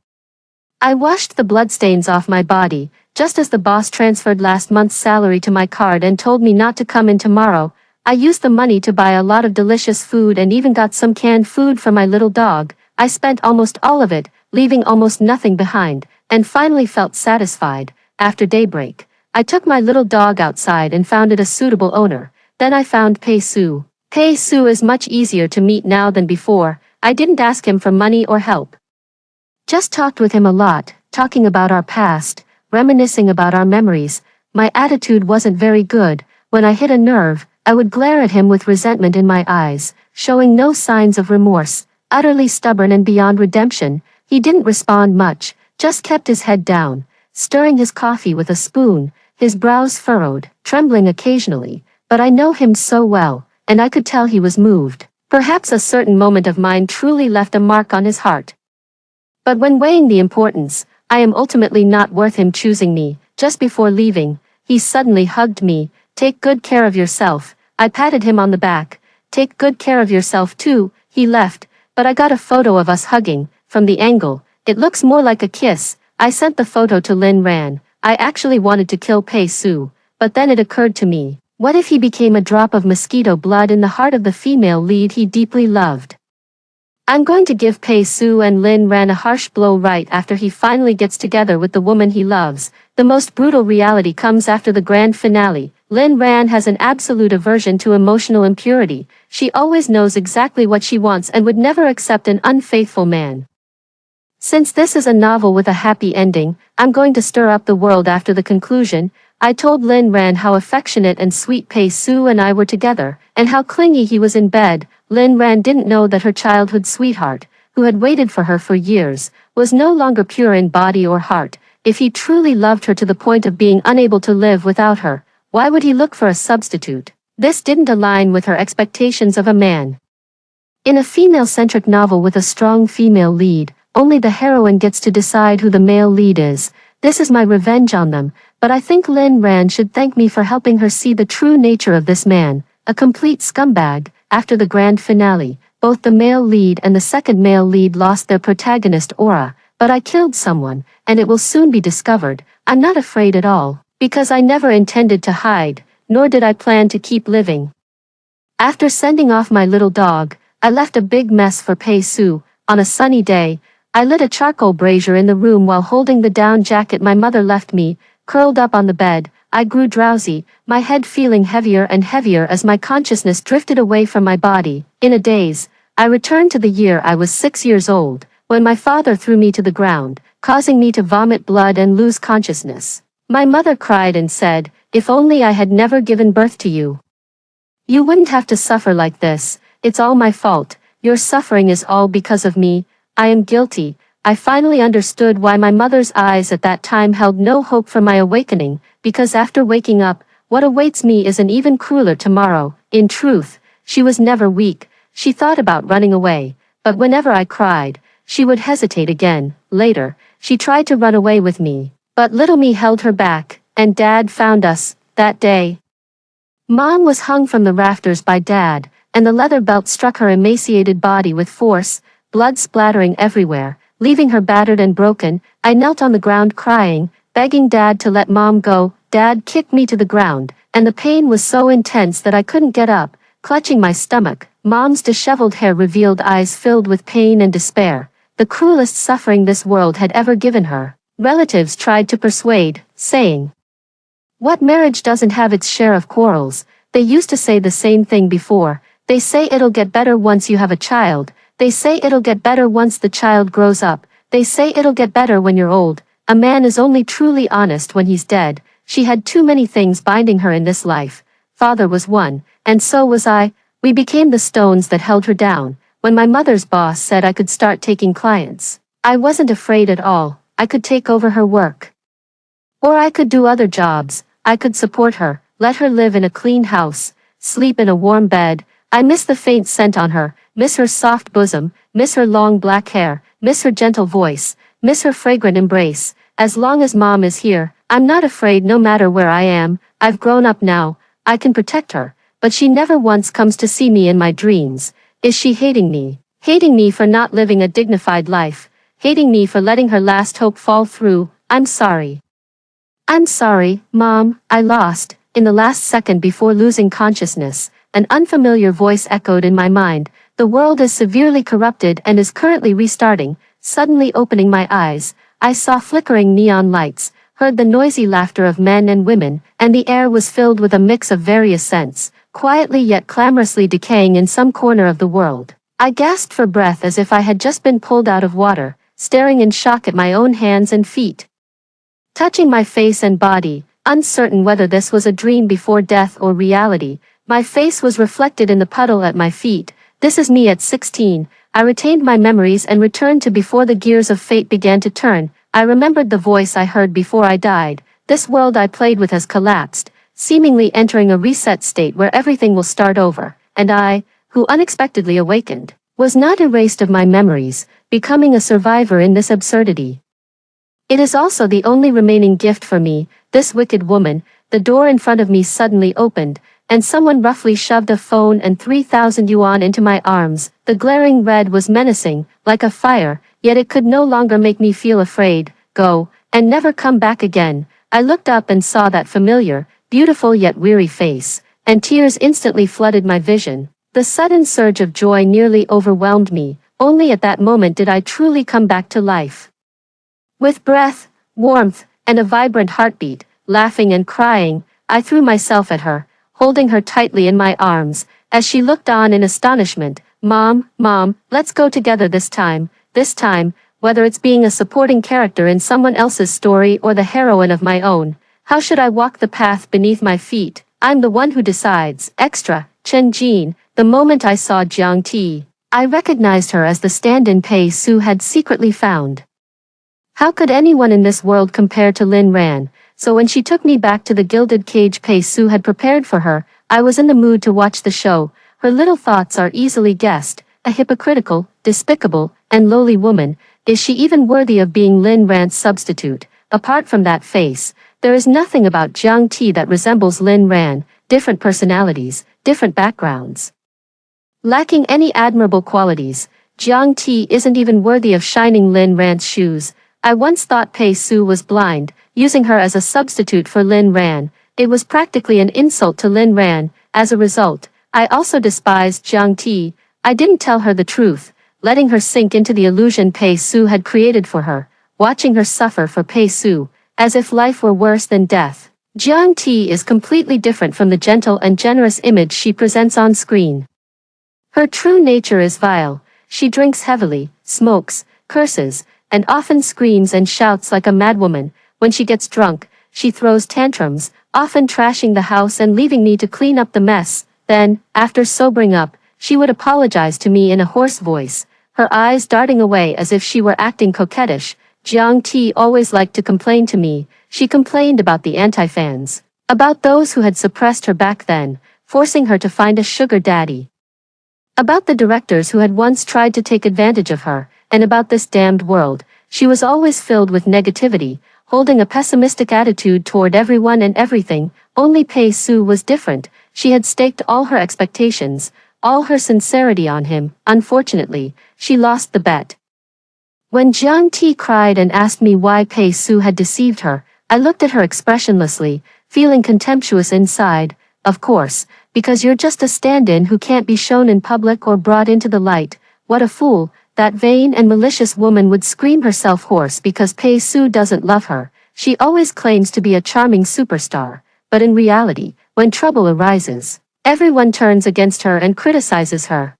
I washed the bloodstains off my body, just as the boss transferred last month's salary to my card and told me not to come in tomorrow. I used the money to buy a lot of delicious food and even got some canned food for my little dog. I spent almost all of it, leaving almost nothing behind, and finally felt satisfied. After daybreak, I took my little dog outside and found it a suitable owner. Then I found Pei Su. Pei Su is much easier to meet now than before. I didn't ask him for money or help. Just talked with him a lot, talking about our past, reminiscing about our memories. My attitude wasn't very good. When I hit a nerve, I would glare at him with resentment in my eyes, showing no signs of remorse. Utterly stubborn and beyond redemption, he didn't respond much, just kept his head down, stirring his coffee with a spoon, his brows furrowed, trembling occasionally. But I know him so well, and I could tell he was moved. Perhaps a certain moment of mine truly left a mark on his heart. But when weighing the importance, I am ultimately not worth him choosing me. Just before leaving, he suddenly hugged me. "Take good care of yourself." I patted him on the back. "Take good care of yourself too." He left, but I got a photo of us hugging. From the angle, it looks more like a kiss. I sent the photo to Lin Ran. I actually wanted to kill Pei Su, but then it occurred to me, what if he became a drop of mosquito blood in the heart of the female lead he deeply loved? I'm going to give Pei Su and Lin Ran a harsh blow right after he finally gets together with the woman he loves. The most brutal reality comes after the grand finale. Lin Ran has an absolute aversion to emotional impurity. She always knows exactly what she wants and would never accept an unfaithful man. Since this is a novel with a happy ending, I'm going to stir up the world after the conclusion. I told Lin Ran how affectionate and sweet Pei Su and I were together, and how clingy he was in bed. Lin Ran didn't know that her childhood sweetheart, who had waited for her for years, was no longer pure in body or heart. If he truly loved her to the point of being unable to live without her, why would he look for a substitute? This didn't align with her expectations of a man. In a female-centric novel with a strong female lead, only the heroine gets to decide who the male lead is. This is my revenge on them, but I think Lin Ran should thank me for helping her see the true nature of this man, a complete scumbag. After the grand finale, both the male lead and the second male lead lost their protagonist aura, but I killed someone, and it will soon be discovered. I'm not afraid at all, because I never intended to hide, nor did I plan to keep living. After sending off my little dog, I left a big mess for Pei Su. On a sunny day, I lit a charcoal brazier in the room while holding the down jacket my mother left me. Curled up on the bed, I grew drowsy, my head feeling heavier and heavier as my consciousness drifted away from my body. In a daze, I returned to the year I was 6 years old, when my father threw me to the ground, causing me to vomit blood and lose consciousness. My mother cried and said, "If only I had never given birth to you. You wouldn't have to suffer like this. It's all my fault. Your suffering is all because of me. I am guilty." I finally understood why my mother's eyes at that time held no hope for my awakening, because after waking up, what awaits me is an even crueler tomorrow. In truth, she was never weak. She thought about running away, but whenever I cried, she would hesitate again. Later, she tried to run away with me, but little me held her back, and Dad found us, that day. Mom was hung from the rafters by Dad, and the leather belt struck her emaciated body with force, blood splattering everywhere, leaving her battered and broken. I knelt on the ground crying, begging Dad to let Mom go. Dad kicked me to the ground, and the pain was so intense that I couldn't get up, clutching my stomach. Mom's disheveled hair revealed eyes filled with pain and despair, the cruelest suffering this world had ever given her. Relatives tried to persuade, saying, "What marriage doesn't have its share of quarrels?" They used to say the same thing before. They say it'll get better once you have a child. They say it'll get better once the child grows up. They say it'll get better when you're old. A man is only truly honest when he's dead. She had too many things binding her in this life. Father was one, and so was I. We became the stones that held her down. When my mother's boss said I could start taking clients, I wasn't afraid at all. I could take over her work. Or I could do other jobs. I could support her, let her live in a clean house, sleep in a warm bed. I miss the faint scent on her, miss her soft bosom, miss her long black hair, miss her gentle voice, miss her fragrant embrace. As long as Mom is here, I'm not afraid no matter where I am. I've grown up now, I can protect her, but she never once comes to see me in my dreams. Is she hating me? Hating me for not living a dignified life? Hating me for letting her last hope fall through? I'm sorry. I'm sorry, Mom. I lost, in the last second before losing consciousness, an unfamiliar voice echoed in my mind. The world is severely corrupted and is currently restarting. Suddenly opening my eyes, I saw flickering neon lights, heard the noisy laughter of men and women, and the air was filled with a mix of various scents, quietly yet clamorously decaying in some corner of the world. I gasped for breath as if I had just been pulled out of water, staring in shock at my own hands and feet. Touching my face and body, uncertain whether this was a dream before death or reality, my face was reflected in the puddle at my feet. This is me at 16. I retained my memories and returned to before the gears of fate began to turn. I remembered the voice I heard before I died. This world I played with has collapsed, seemingly entering a reset state where everything will start over, and I, who unexpectedly awakened, was not erased of my memories, becoming a survivor in this absurdity. It is also the only remaining gift for me, this wicked woman. The door in front of me suddenly opened, and someone roughly shoved a phone and 3,000 yuan into my arms. The glaring red was menacing, like a fire, yet it could no longer make me feel afraid. Go, and never come back again. I looked up and saw that familiar, beautiful yet weary face, and tears instantly flooded my vision. The sudden surge of joy nearly overwhelmed me. Only at that moment did I truly come back to life. With breath, warmth, and a vibrant heartbeat, laughing and crying, I threw myself at her, holding her tightly in my arms, as she looked on in astonishment. Mom, let's go together this time, whether it's being a supporting character in someone else's story or the heroine of my own. How should I walk the path beneath my feet? I'm the one who decides. Extra, Chen Jin. The moment I saw Jiang Ti, I recognized her as the stand-in Pei Su had secretly found. How could anyone in this world compare to Lin Ran? So when she took me back to the gilded cage Pei Su had prepared for her, I was in the mood to watch the show. Her little thoughts are easily guessed. A hypocritical, despicable, and lowly woman. Is she even worthy of being Lin Ran's substitute? Apart from that face, there is nothing about Jiang Ti that resembles Lin Ran. Different personalities, different backgrounds. Lacking any admirable qualities, Jiang Ti isn't even worthy of shining Lin Ran's shoes. I once thought Pei Su was blind, using her as a substitute for Lin Ran. It was practically an insult to Lin Ran. As a result, I also despised Jiang Ti. I didn't tell her the truth, letting her sink into the illusion Pei Su had created for her, watching her suffer for Pei Su, as if life were worse than death. Jiang Ti is completely different from the gentle and generous image she presents on screen. Her true nature is vile. She drinks heavily, smokes, curses, and often screams and shouts like a madwoman. When she gets drunk, she throws tantrums, often trashing the house and leaving me to clean up the mess. Then, after sobering up, she would apologize to me in a hoarse voice, her eyes darting away as if she were acting coquettish. Jiang Ti always liked to complain to me. She complained about the anti-fans, about those who had suppressed her back then, forcing her to find a sugar daddy, about the directors who had once tried to take advantage of her, and about this damned world. She was always filled with negativity, holding a pessimistic attitude toward everyone and everything. Only Pei Su was different. She had staked all her expectations, all her sincerity on him. Unfortunately, she lost the bet. When Jiang Ti cried and asked me why Pei Su had deceived her, I looked at her expressionlessly, feeling contemptuous inside. Of course, because you're just a stand-in who can't be shown in public or brought into the light. What a fool. That vain and malicious woman would scream herself hoarse because Pei Su doesn't love her. She always claims to be a charming superstar, but in reality, when trouble arises, everyone turns against her and criticizes her.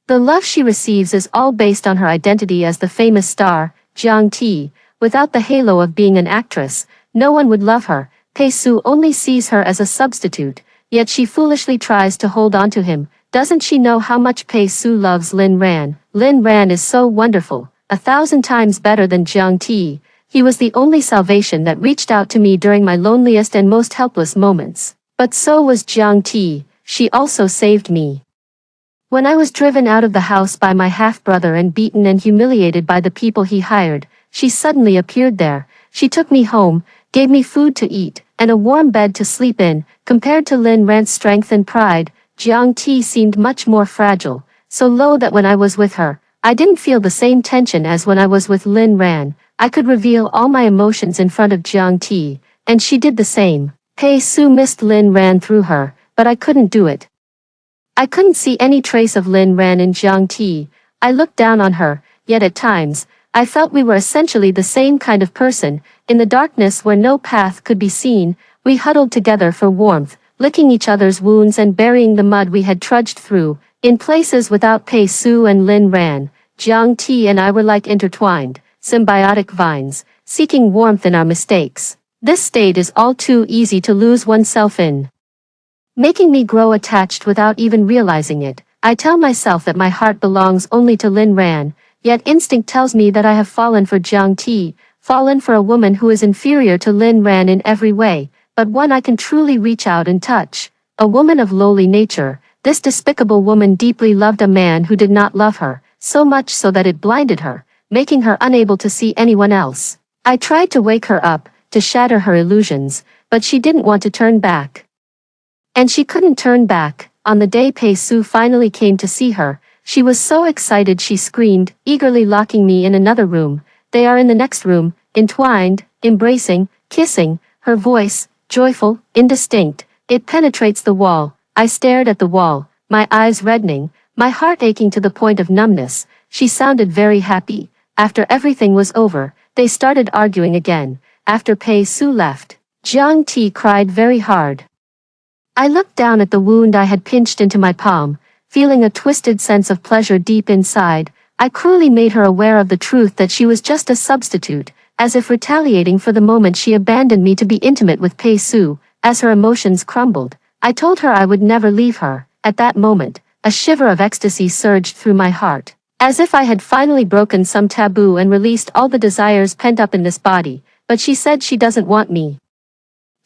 The love she receives is all based on her identity as the famous star, Jiang Ti. Without the halo of being an actress, no one would love her. Pei Su only sees her as a substitute, yet she foolishly tries to hold on to him. Doesn't she know how much Pei Su loves Lin Ran? Lin Ran is so wonderful, 1,000 times better than Jiang Ti. He was the only salvation that reached out to me during my loneliest and most helpless moments. But so was Jiang Ti. She also saved me. When I was driven out of the house by my half-brother and beaten and humiliated by the people he hired, she suddenly appeared there. She took me home, gave me food to eat, and a warm bed to sleep in. Compared to Lin Ran's strength and pride, Jiang Ti seemed much more fragile, so low that when I was with her, I didn't feel the same tension as when I was with Lin Ran. I could reveal all my emotions in front of Jiang Ti, and she did the same. Pei Su missed Lin Ran through her, but I couldn't do it. I couldn't see any trace of Lin Ran in Jiang Ti. I looked down on her, yet at times, I felt we were essentially the same kind of person. In the darkness where no path could be seen, we huddled together for warmth, licking each other's wounds and burying the mud we had trudged through. In places without Pei Su and Lin Ran, Jiang Ti and I were like intertwined, symbiotic vines, seeking warmth in our mistakes. This state is all too easy to lose oneself in, making me grow attached without even realizing it. I tell myself that my heart belongs only to Lin Ran, yet instinct tells me that I have fallen for Jiang Ti, fallen for a woman who is inferior to Lin Ran in every way, but one I can truly reach out and touch. A woman of lowly nature, this despicable woman deeply loved a man who did not love her, so much so that it blinded her, making her unable to see anyone else. I tried to wake her up, to shatter her illusions, but she didn't want to turn back. And she couldn't turn back. On the day Pei Su finally came to see her, she was so excited she screamed, eagerly locking me in another room. They are in the next room, entwined, embracing, kissing, her voice, joyful, indistinct. It penetrates the wall. I stared at the wall, my eyes reddening, my heart aching to the point of numbness. She sounded very happy. After everything was over, they started arguing again. After Pei Su left, Jiang Ti cried very hard. I looked down at the wound I had pinched into my palm, feeling a twisted sense of pleasure deep inside. I cruelly made her aware of the truth that she was just a substitute, as if retaliating for the moment she abandoned me to be intimate with Pei Su. As her emotions crumbled, I told her I would never leave her. At that moment, a shiver of ecstasy surged through my heart, as if I had finally broken some taboo and released all the desires pent up in this body. But she said she doesn't want me.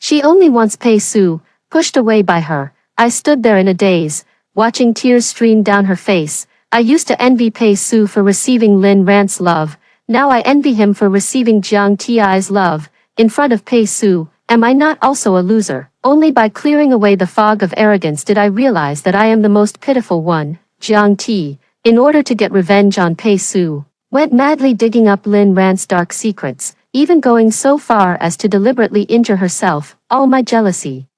She only wants Pei Su. Pushed away by her, I stood there in a daze, watching tears stream down her face. I used to envy Pei Su for receiving Lin Ran's love. Now I envy him for receiving Jiang Ti's love. In front of Pei Su, am I not also a loser? Only by clearing away the fog of arrogance did I realize that I am the most pitiful one. Jiang Ti, in order to get revenge on Pei Su, went madly digging up Lin Ran's dark secrets, even going so far as to deliberately injure herself. All my jealousy,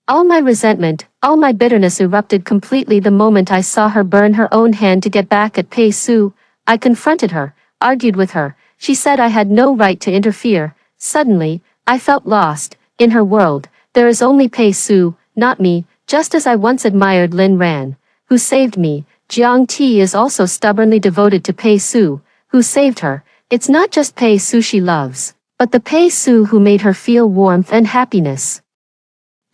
all my resentment, all my bitterness erupted completely the moment I saw her burn her own hand to get back at Pei Su. I confronted her, argued with her. She said I had no right to interfere. Suddenly, I felt lost. In her world, there is only Pei Su, not me, just as I once admired Lin Ran, who saved me. Jiang Ti is also stubbornly devoted to Pei Su, who saved her. It's not just Pei Su she loves, but the Pei Su who made her feel warmth and happiness.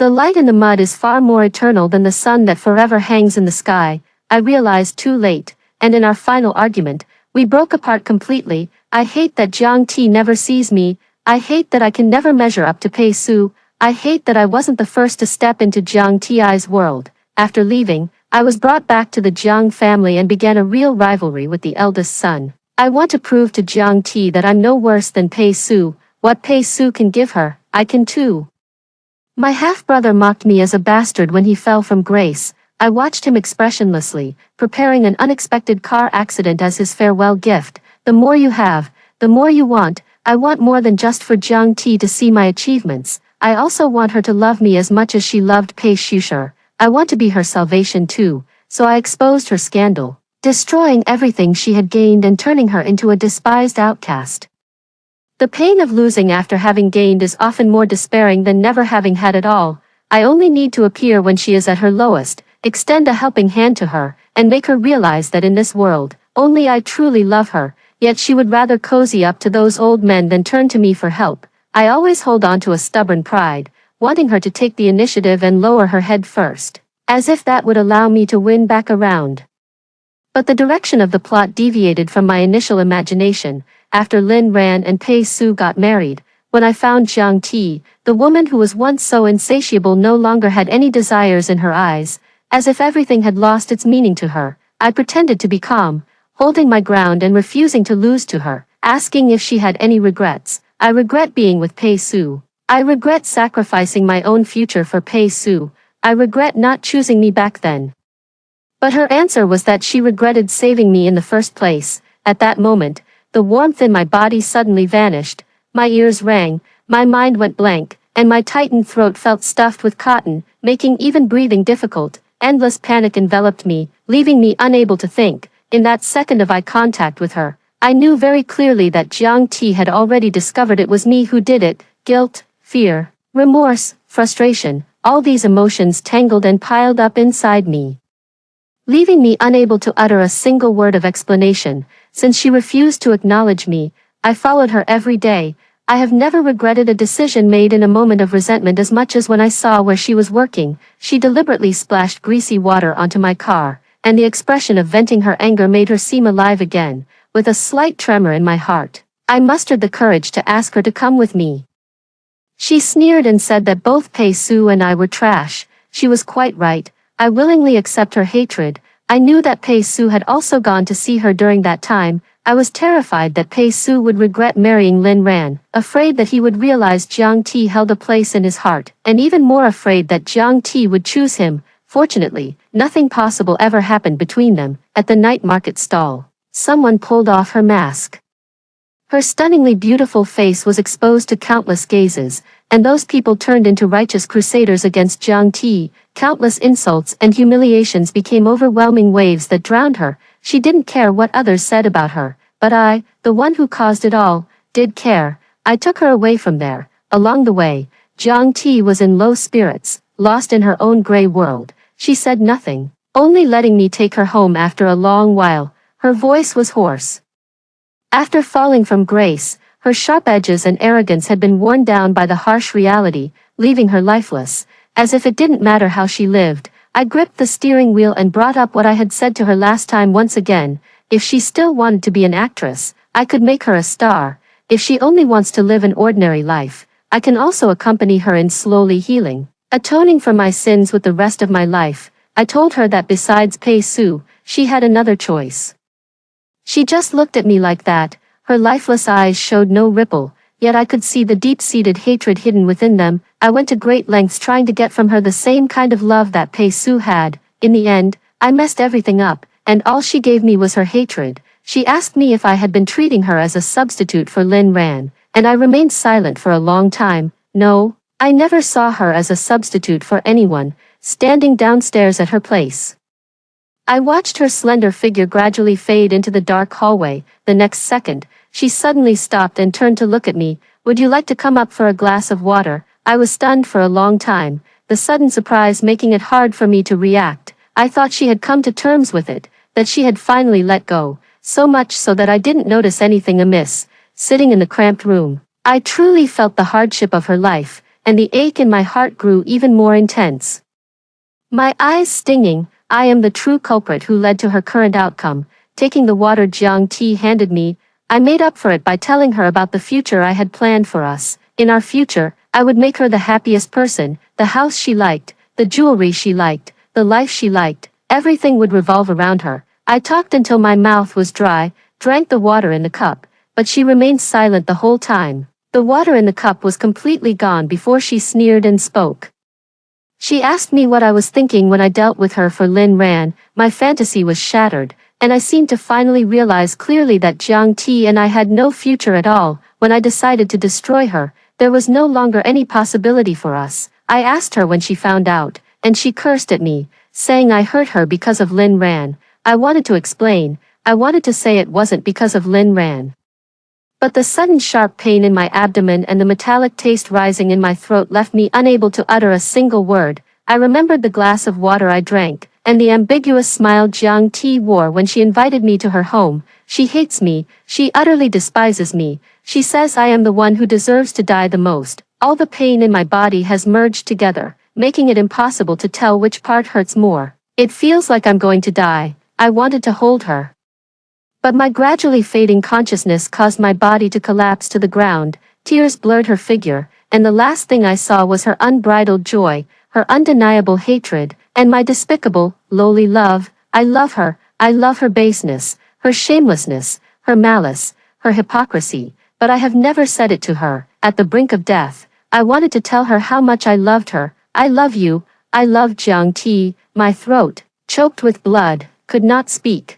The light in the mud is far more eternal than the sun that forever hangs in the sky. I realized too late, and in our final argument, we broke apart completely. I hate that Jiang Ti never sees me. I hate that I can never measure up to Pei Su. I hate that I wasn't the first to step into Jiang Ti's world. After leaving, I was brought back to the Jiang family and began a real rivalry with the eldest son. I want to prove to Jiang Ti that I'm no worse than Pei Su. What Pei Su can give her, I can too. My half-brother mocked me as a bastard when he fell from grace. I watched him expressionlessly, preparing an unexpected car accident as his farewell gift. The more you have, the more you want. I want more than just for Jiang Ti to see my achievements. I also want her to love me as much as she loved Pei Shusher. I want to be her salvation too, so I exposed her scandal, destroying everything she had gained and turning her into a despised outcast. The pain of losing after having gained is often more despairing than never having had at all. I only need to appear when she is at her lowest, extend a helping hand to her, and make her realize that in this world, only I truly love her, yet she would rather cozy up to those old men than turn to me for help. I always hold on to a stubborn pride, wanting her to take the initiative and lower her head first, as if that would allow me to win back around. But the direction of the plot deviated from my initial imagination. After Lin Ran and Pei Su got married, when I found Jiang Ti, the woman who was once so insatiable no longer had any desires in her eyes, as if everything had lost its meaning to her. I pretended to be calm, holding my ground and refusing to lose to her, asking if she had any regrets. I regret being with Pei Su. I regret sacrificing my own future for Pei Su. I regret not choosing me back then. But her answer was that she regretted saving me in the first place. At that moment, the warmth in my body suddenly vanished, my ears rang, my mind went blank, and my tightened throat felt stuffed with cotton, making even breathing difficult. endless panic enveloped me, leaving me unable to think. In that second of eye contact with her, I knew very clearly that Jiang Ti had already discovered it was me who did it. Guilt, fear, remorse, frustration, all these emotions tangled and piled up inside me, leaving me unable to utter a single word of explanation. Since she refused to acknowledge me, I followed her every day. I have never regretted a decision made in a moment of resentment as much as when I saw where she was working. She deliberately splashed greasy water onto my car, and the expression of venting her anger made her seem alive again. With a slight tremor in my heart, I mustered the courage to ask her to come with me. She sneered and said that both Pei Su and I were trash. She was quite right. I willingly accept her hatred. I knew that Pei Su had also gone to see her during that time. I was terrified that Pei Su would regret marrying Lin Ran, afraid that he would realize Jiang Ti held a place in his heart, and even more afraid that Jiang Ti would choose him. Fortunately, nothing possible ever happened between them. At the night market stall, someone pulled off her mask. Her stunningly beautiful face was exposed to countless gazes, and those people turned into righteous crusaders against Jiang Ti. Countless insults and humiliations became overwhelming waves that drowned her. She didn't care what others said about her, but I, the one who caused it all, did care. I took her away from there. Along the way, Jiang Ti was in low spirits, lost in her own gray world. She said nothing, only letting me take her home after a long while. Her voice was hoarse. After falling from grace, her sharp edges and arrogance had been worn down by the harsh reality, leaving her lifeless. As if it didn't matter how she lived, I gripped the steering wheel and brought up what I had said to her last time once again. If she still wanted to be an actress, I could make her a star. If she only wants to live an ordinary life, I can also accompany her in slowly healing, atoning for my sins with the rest of my life. I told her that besides Pei Su, she had another choice. She just looked at me like that. Her lifeless eyes showed no ripple, yet I could see the deep-seated hatred hidden within them. I went to great lengths trying to get from her the same kind of love that Pei Su had. In the end, I messed everything up, and all she gave me was her hatred. She asked me if I had been treating her as a substitute for Lin Ran, and I remained silent for a long time. No, I never saw her as a substitute for anyone. Standing downstairs at her place, I watched her slender figure gradually fade into the dark hallway. The next second, she suddenly stopped and turned to look at me. "Would you like to come up for a glass of water?" I was stunned for a long time, the sudden surprise making it hard for me to react. I thought she had come to terms with it, that she had finally let go, so much so that I didn't notice anything amiss. Sitting in the cramped room, I truly felt the hardship of her life, and the ache in my heart grew even more intense. My eyes stinging. I am the true culprit who led to her current outcome. Taking the water Jiang Ti handed me, I made up for it by telling her about the future I had planned for us. In our future, I would make her the happiest person, the house she liked, the jewelry she liked, the life she liked. Everything would revolve around her. I talked until my mouth was dry, drank the water in the cup, but she remained silent the whole time. The water in the cup was completely gone before she sneered and spoke. She asked me what I was thinking when I dealt with her for Lin Ran. My fantasy was shattered, and I seemed to finally realize clearly that Jiang Ti and I had no future at all. When I decided to destroy her, there was no longer any possibility for us. I asked her when she found out, and she cursed at me, saying I hurt her because of Lin Ran. I wanted to explain. I wanted to say it wasn't because of Lin Ran. But the sudden sharp pain in my abdomen and the metallic taste rising in my throat left me unable to utter a single word. I remembered the glass of water I drank, and the ambiguous smile Jiang Ti wore when she invited me to her home. She hates me, she utterly despises me. She says I am the one who deserves to die the most. All the pain in my body has merged together, making it impossible to tell which part hurts more. It feels like I'm going to die. I wanted to hold her, but my gradually fading consciousness caused my body to collapse to the ground. Tears blurred her figure, and the last thing I saw was her unbridled joy, her undeniable hatred, and my despicable, lowly love. I love her baseness, her shamelessness, her malice, her hypocrisy, but I have never said it to her. At the brink of death, I wanted to tell her how much I loved her. I love you, I love Jiang Ti. My throat, choked with blood, could not speak.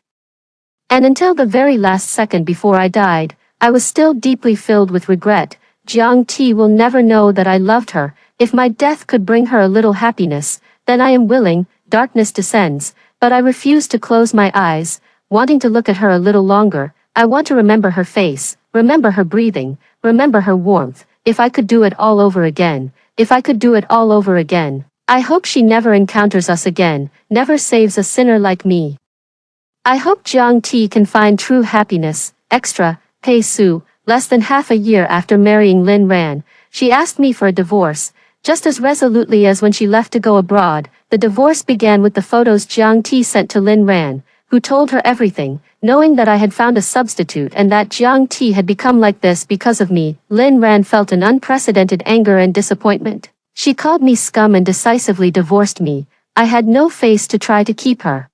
And until the very last second before I died, I was still deeply filled with regret. Jiang Ti will never know that I loved her. If my death could bring her a little happiness, then I am willing. darkness descends, but I refuse to close my eyes, wanting to look at her a little longer. I want to remember her face, remember her breathing, remember her warmth. If I could do it all over again, if I could do it all over again. I hope she never encounters us again, never saves a sinner like me. I hope Jiang Ti can find true happiness. Extra, Pei Su. Less than half a year after marrying Lin Ran, she asked me for a divorce. Just as resolutely as when she left to go abroad, the divorce began with the photos Jiang Ti sent to Lin Ran, who told her everything, knowing that I had found a substitute and that Jiang Ti had become like this because of me. Lin Ran felt an unprecedented anger and disappointment. She called me scum and decisively divorced me. I had no face to try to keep her.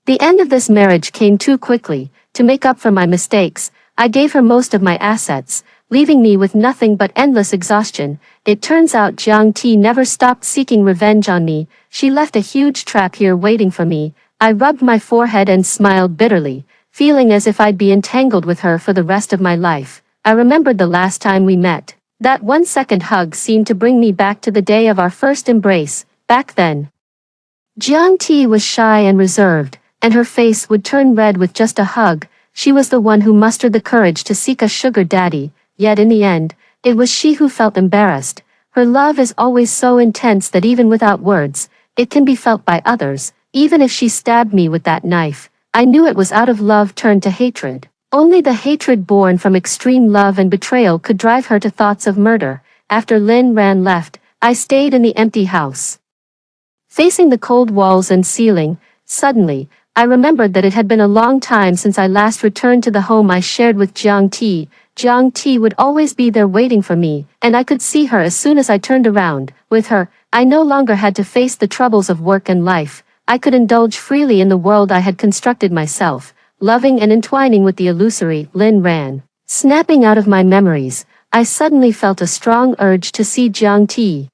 The end of this marriage came too quickly. To make up for my mistakes, I gave her most of my assets, leaving me with nothing but endless exhaustion. It turns out Jiang Ti never stopped seeking revenge on me. She left a huge trap here waiting for me. I rubbed my forehead and smiled bitterly, feeling as if I'd be entangled with her for the rest of my life. I remembered the last time we met. That 1-second hug seemed to bring me back to the day of our first embrace. Back then, Jiang Ti was shy and reserved, and her face would turn red with just a hug. She was the one who mustered the courage to seek a sugar daddy, yet in the end, it was she who felt embarrassed. Her love is always so intense that even without words, it can be felt by others. Even if she stabbed me with that knife, I knew it was out of love turned to hatred. Only the hatred born from extreme love and betrayal could drive her to thoughts of murder. After Lin Ran left, I stayed in the empty house, facing the cold walls and ceiling. Suddenly, I remembered that it had been a long time since I last returned to the home I shared with Jiang Ti. Jiang Ti would always be there waiting for me, and I could see her as soon as I turned around. With her, I no longer had to face the troubles of work and life. I could indulge freely in the world I had constructed myself, loving and entwining with the illusory Lin Ran. Snapping out of my memories, I suddenly felt a strong urge to see Jiang Ti.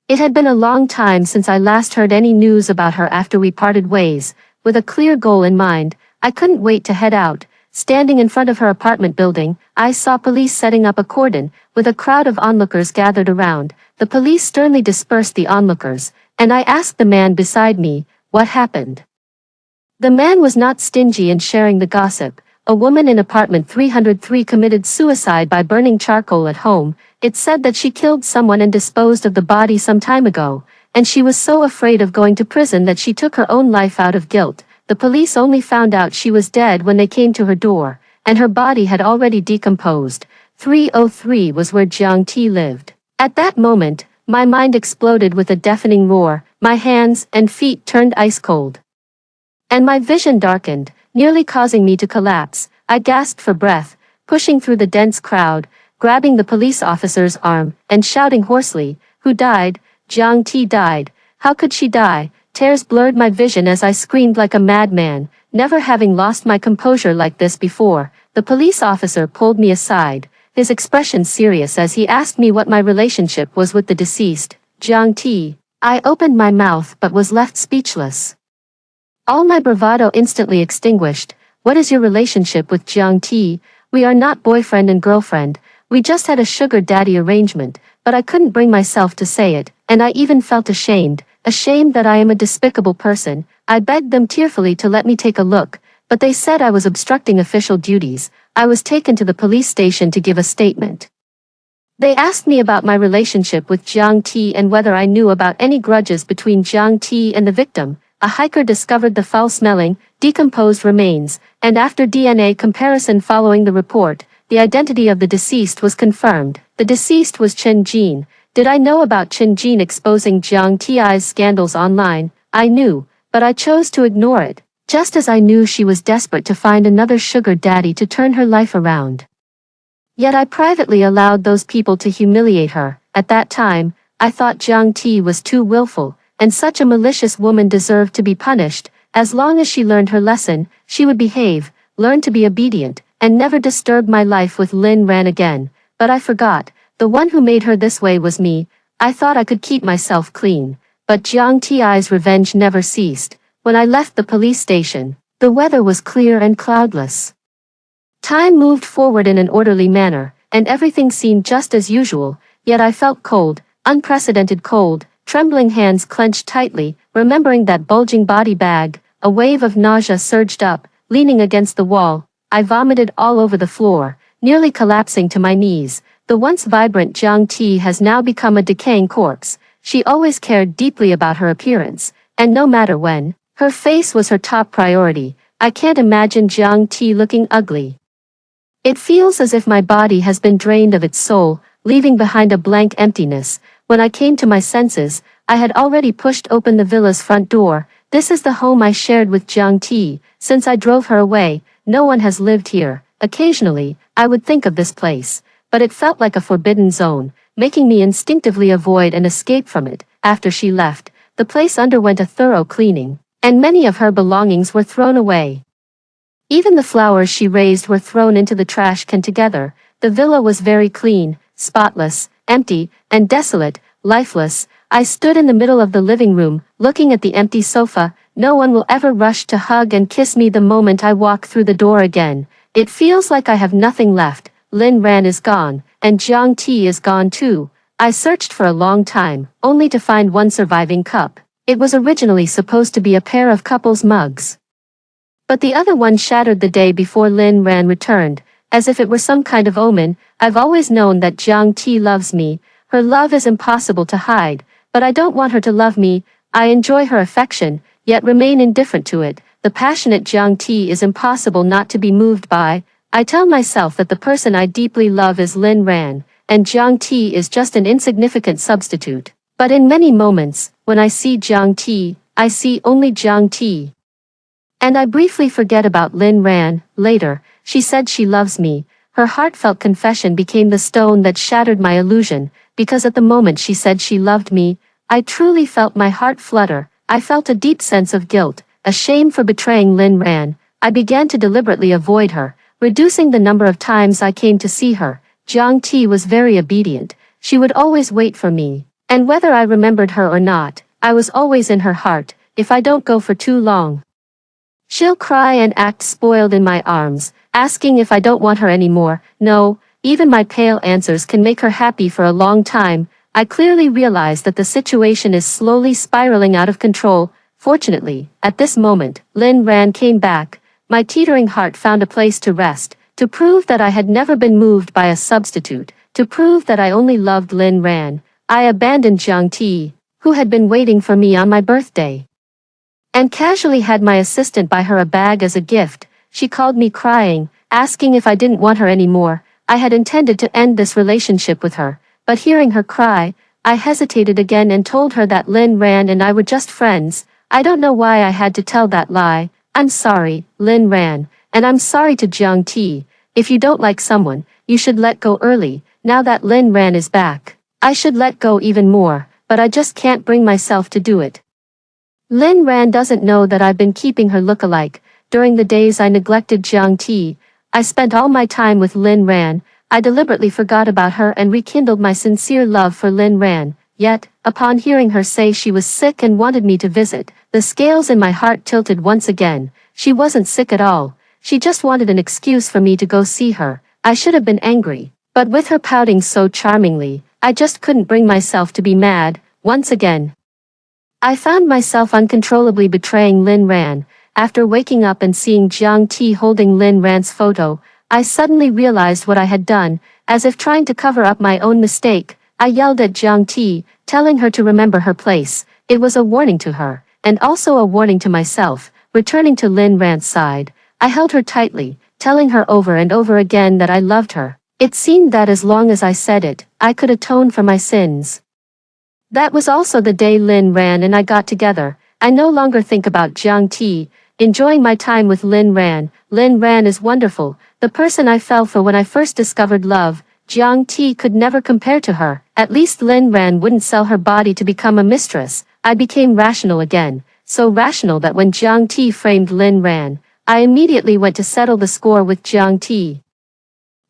It had been a long time since I last heard any news about her after we parted ways. With a clear goal in mind, I couldn't wait to head out. Standing in front of her apartment building, I saw police setting up a cordon, with a crowd of onlookers gathered around. The police sternly dispersed the onlookers, and I asked the man beside me, what happened? The man was not stingy in sharing the gossip. A woman in apartment 303 committed suicide by burning charcoal at home. It said that she killed someone and disposed of the body some time ago, and she was so afraid of going to prison that she took her own life out of guilt. The police only found out she was dead when they came to her door, and her body had already decomposed. 303 was where Jiang Ti lived. At that moment, my mind exploded with a deafening roar. My hands and feet turned ice cold, and my vision darkened, nearly causing me to collapse. I gasped for breath, pushing through the dense crowd, grabbing the police officer's arm, and shouting hoarsely, "Who died? Jiang Ti died. How could she die?" Tears blurred my vision as I screamed like a madman, never having lost my composure like this before. The police officer pulled me aside, his expression serious as he asked me what my relationship was with the deceased, Jiang Ti. I opened my mouth but was left speechless. All my bravado instantly extinguished. "What is your relationship with Jiang Ti? We are not boyfriend and girlfriend. We just had a sugar daddy arrangement," but I couldn't bring myself to say it, and I even felt ashamed that I am a despicable person. I begged them tearfully to let me take a look, but they said I was obstructing official duties. I was taken to the police station to give a statement. They asked me about my relationship with Jiang Ti and whether I knew about any grudges between Jiang Ti and the victim. A hiker discovered the foul-smelling, decomposed remains, and after DNA comparison following the report, the identity of the deceased was confirmed. The deceased was Chen Jin. Did I know about Chen Jin exposing Jiang Ti's scandals online? I knew, but I chose to ignore it, just as I knew she was desperate to find another sugar daddy to turn her life around. Yet I privately allowed those people to humiliate her. At that time, I thought Jiang Ti was too willful, and such a malicious woman deserved to be punished. As long as she learned her lesson, she would behave, learn to be obedient, and never disturb my life with Lin Ran again. But I forgot, the one who made her this way was me. I thought I could keep myself clean, but Jiang Ti's revenge never ceased. When I left the police station, the weather was clear and cloudless. Time moved forward in an orderly manner, and everything seemed just as usual, yet I felt cold, unprecedented cold. Trembling hands clenched tightly, remembering that bulging body bag, a wave of nausea surged up, leaning against the wall. I vomited all over the floor, nearly collapsing to my knees. The once vibrant Jiang Ti has now become a decaying corpse. She always cared deeply about her appearance, and no matter when, her face was her top priority. I can't imagine Jiang Ti looking ugly. It feels as if my body has been drained of its soul, leaving behind a blank emptiness. When I came to my senses, I had already pushed open the villa's front door. This is the home I shared with Jiang Ti. Since I drove her away, no one has lived here. Occasionally, I would think of this place, but it felt like a forbidden zone, making me instinctively avoid and escape from it. After she left, the place underwent a thorough cleaning, and many of her belongings were thrown away. Even the flowers she raised were thrown into the trash can together. The villa was very clean, spotless, empty, and desolate, lifeless. I stood in the middle of the living room, looking at the empty sofa. No one will ever rush to hug and kiss me the moment I walk through the door again. It feels like I have nothing left. Lin Ran is gone, and Jiang Ti is gone too. I searched for a long time, only to find one surviving cup. It was originally supposed to be a pair of couples mugs, but the other one shattered the day before Lin Ran returned, as if it were some kind of omen. I've always known that Jiang Ti loves me. Her love is impossible to hide, but I don't want her to love me. I enjoy her affection, yet remain indifferent to it. The passionate Jiang Ti is impossible not to be moved by. I tell myself that the person I deeply love is Lin Ran, and Jiang Ti is just an insignificant substitute. But in many moments, when I see Jiang Ti, I see only Jiang Ti. And I briefly forget about Lin Ran. Later, she said she loves me. Her heartfelt confession became the stone that shattered my illusion, because at the moment she said she loved me, I truly felt my heart flutter. I felt a deep sense of guilt, a shame for betraying Lin Ran. I began to deliberately avoid her, reducing the number of times I came to see her. Jiang Ti was very obedient. She would always wait for me, and whether I remembered her or not, I was always in her heart. If I don't go for too long, she'll cry and act spoiled in my arms, asking if I don't want her anymore. No, even my pale answers can make her happy for a long time. I clearly realize that the situation is slowly spiraling out of control. Fortunately, at this moment, Lin Ran came back. My teetering heart found a place to rest, to prove that I had never been moved by a substitute, to prove that I only loved Lin Ran. I abandoned Jiang Ti, who had been waiting for me on my birthday, and casually had my assistant buy her a bag as a gift. She called me crying, asking if I didn't want her anymore. I had intended to end this relationship with her, but hearing her cry, I hesitated again and told her that Lin Ran and I were just friends. I don't know why I had to tell that lie. I'm sorry, Lin Ran, and I'm sorry to Jiang Ti. If you don't like someone, you should let go early. Now that Lin Ran is back, I should let go even more, but I just can't bring myself to do it. Lin Ran doesn't know that I've been keeping her look-alike. During the days I neglected Jiang Ti, I spent all my time with Lin Ran. I deliberately forgot about her and rekindled my sincere love for Lin Ran. Yet, upon hearing her say she was sick and wanted me to visit, the scales in my heart tilted once again. She wasn't sick at all. She just wanted an excuse for me to go see her. I should have been angry, but with her pouting so charmingly, I just couldn't bring myself to be mad. Once again, I found myself uncontrollably betraying Lin Ran. After waking up and seeing Jiang Ti holding Lin Ran's photo, I suddenly realized what I had done. As if trying to cover up my own mistake, I yelled at Jiang Ti, telling her to remember her place. It was a warning to her, and also a warning to myself. Returning to Lin Ran's side, I held her tightly, telling her over and over again that I loved her. It seemed that as long as I said it, I could atone for my sins. That was also the day Lin Ran and I got together. I no longer think about Jiang Ti, enjoying my time with Lin Ran. Lin Ran is wonderful, the person I fell for when I first discovered love. Jiang Ti could never compare to her. At least Lin Ran wouldn't sell her body to become a mistress. I became rational again, so rational that when Jiang Ti framed Lin Ran, I immediately went to settle the score with Jiang Ti.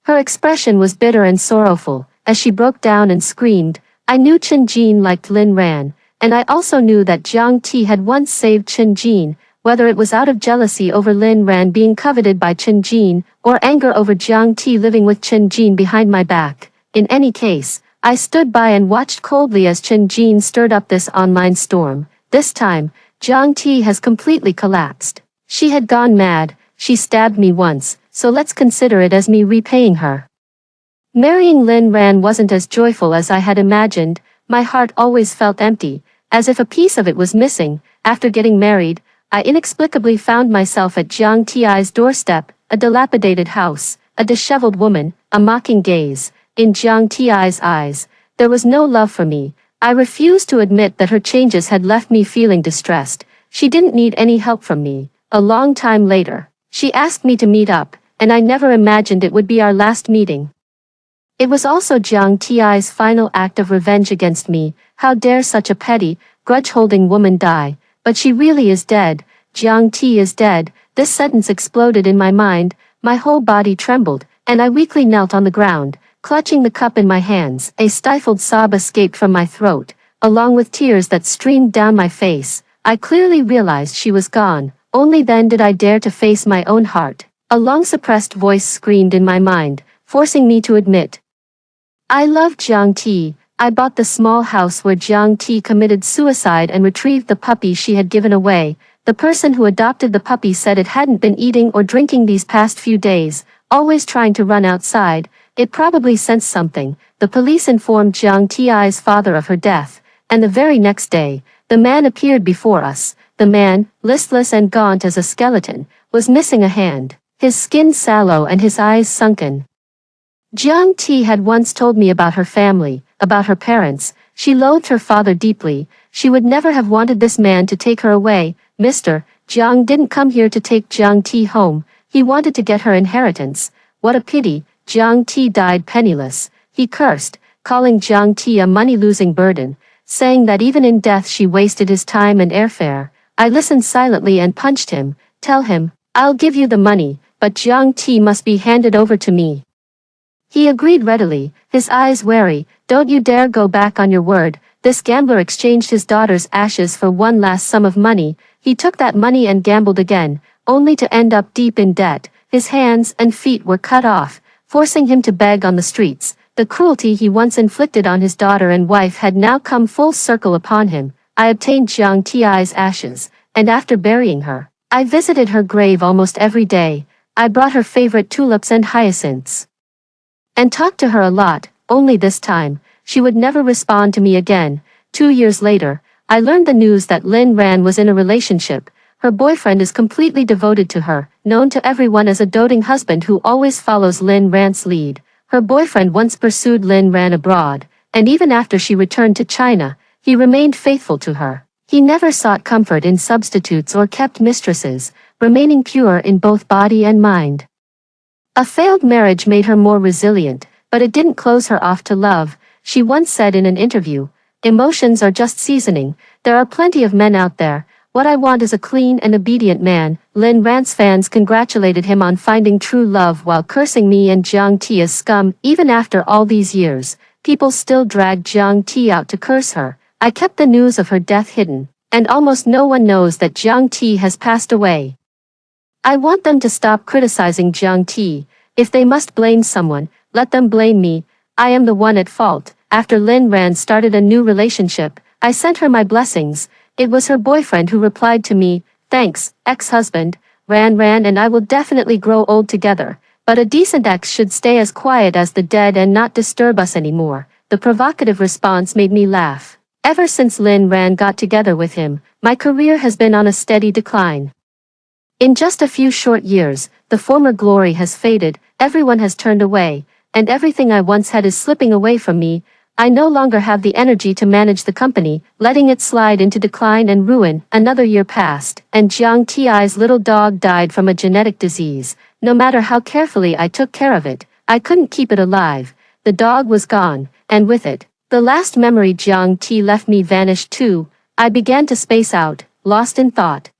Her expression was bitter and sorrowful, as she broke down and screamed. I knew Chen Jin liked Lin Ran, and I also knew that Jiang Ti had once saved Chen Jin, whether it was out of jealousy over Lin Ran being coveted by Chen Jin, or anger over Jiang Ti living with Chen Jin behind my back. In any case, I stood by and watched coldly as Chen Jin stirred up this online storm. This time, Jiang Ti has completely collapsed. She had gone mad. She stabbed me once, so let's consider it as me repaying her. Marrying Lin Ran wasn't as joyful as I had imagined. My heart always felt empty, as if a piece of it was missing. After getting married, I inexplicably found myself at Jiang Ti's doorstep, a dilapidated house, a disheveled woman, a mocking gaze. In Jiang Ti's eyes, there was no love for me. I refused to admit that her changes had left me feeling distressed. She didn't need any help from me. A long time later, she asked me to meet up, and I never imagined it would be our last meeting. It was also Jiang Ti's final act of revenge against me. How dare such a petty, grudge-holding woman die? But she really is dead. Jiang Ti is dead. This sentence exploded in my mind. My whole body trembled, and I weakly knelt on the ground, clutching the cup in my hands. A stifled sob escaped from my throat, along with tears that streamed down my face. I clearly realized she was gone. Only then did I dare to face my own heart. A long-suppressed voice screamed in my mind, forcing me to admit, I loved Jiang Ti. I bought the small house where Jiang Ti committed suicide and retrieved the puppy she had given away. The person who adopted the puppy said it hadn't been eating or drinking these past few days, always trying to run outside. It probably sensed something. The police informed Jiang Ti's father of her death, and the very next day, the man appeared before us. The man, listless and gaunt as a skeleton, was missing a hand, his skin sallow and his eyes sunken. Jiang Ti had once told me about her family, about her parents. She loathed her father deeply. She would never have wanted this man to take her away. Mr. Jiang didn't come here to take Jiang Ti home. He wanted to get her inheritance. What a pity. Jiang Ti died penniless. He cursed, calling Jiang Ti a money-losing burden, saying that even in death she wasted his time and airfare. I listened silently and punched him. Tell him, I'll give you the money, but Jiang Ti must be handed over to me. He agreed readily, his eyes wary. Don't you dare go back on your word. This gambler exchanged his daughter's ashes for one last sum of money. He took that money and gambled again, only to end up deep in debt. His hands and feet were cut off, forcing him to beg on the streets. The cruelty he once inflicted on his daughter and wife had now come full circle upon him. I obtained Jiang Ti's ashes, and after burying her, I visited her grave almost every day. I brought her favorite tulips and hyacinths, and talked to her a lot. Only this time, she would never respond to me again. 2 years later, I learned the news that Lin Ran was in a relationship. Her boyfriend is completely devoted to her, known to everyone as a doting husband who always follows Lin Ran's lead. Her boyfriend once pursued Lin Ran abroad, and even after she returned to China, he remained faithful to her. He never sought comfort in substitutes or kept mistresses, remaining pure in both body and mind. A failed marriage made her more resilient, but it didn't close her off to love. She once said in an interview, emotions are just seasoning. There are plenty of men out there. What I want is a clean and obedient man. Lin Ran's fans congratulated him on finding true love while cursing me and Jiang Ti as scum. Even after all these years, people still drag Jiang Ti out to curse her. I kept the news of her death hidden, and almost no one knows that Jiang Ti has passed away. I want them to stop criticizing Jiang Ti. If they must blame someone, let them blame me. I am the one at fault. After Lin Ran started a new relationship, I sent her my blessings. It was her boyfriend who replied to me, thanks, ex-husband. Ran and I will definitely grow old together, but a decent ex should stay as quiet as the dead and not disturb us anymore. The provocative response made me laugh. Ever since Lin Ran got together with him, my career has been on a steady decline. In just a few short years, the former glory has faded, everyone has turned away, and everything I once had is slipping away from me. I no longer have the energy to manage the company, letting it slide into decline and ruin. Another year passed, and Jiang Ti's little dog died from a genetic disease. No matter how carefully I took care of it, I couldn't keep it alive. The dog was gone, and with it, the last memory Jiang Ti left me vanished too. I began to space out, lost in thought.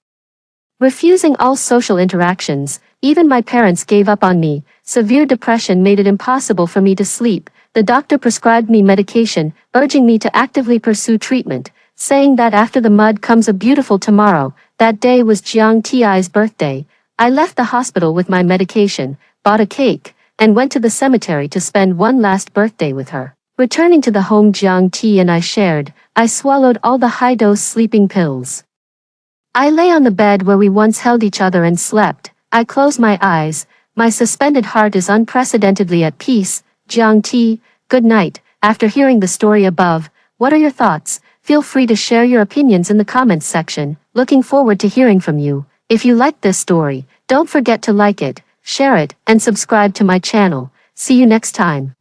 Refusing all social interactions, even my parents gave up on me. Severe depression made it impossible for me to sleep. The doctor prescribed me medication, urging me to actively pursue treatment, saying that after the mud comes a beautiful tomorrow. That day was Jiang Ti's birthday. I left the hospital with my medication, bought a cake, and went to the cemetery to spend one last birthday with her. Returning to the home Jiang Ti and I shared, I swallowed all the high-dose sleeping pills. I lay on the bed where we once held each other and slept. I close my eyes. My suspended heart is unprecedentedly at peace. Jiang Ti, good night. After hearing the story above, what are your thoughts? Feel free to share your opinions in the comments section. Looking forward to hearing from you. If you liked this story, don't forget to like it, share it, and subscribe to my channel. See you next time.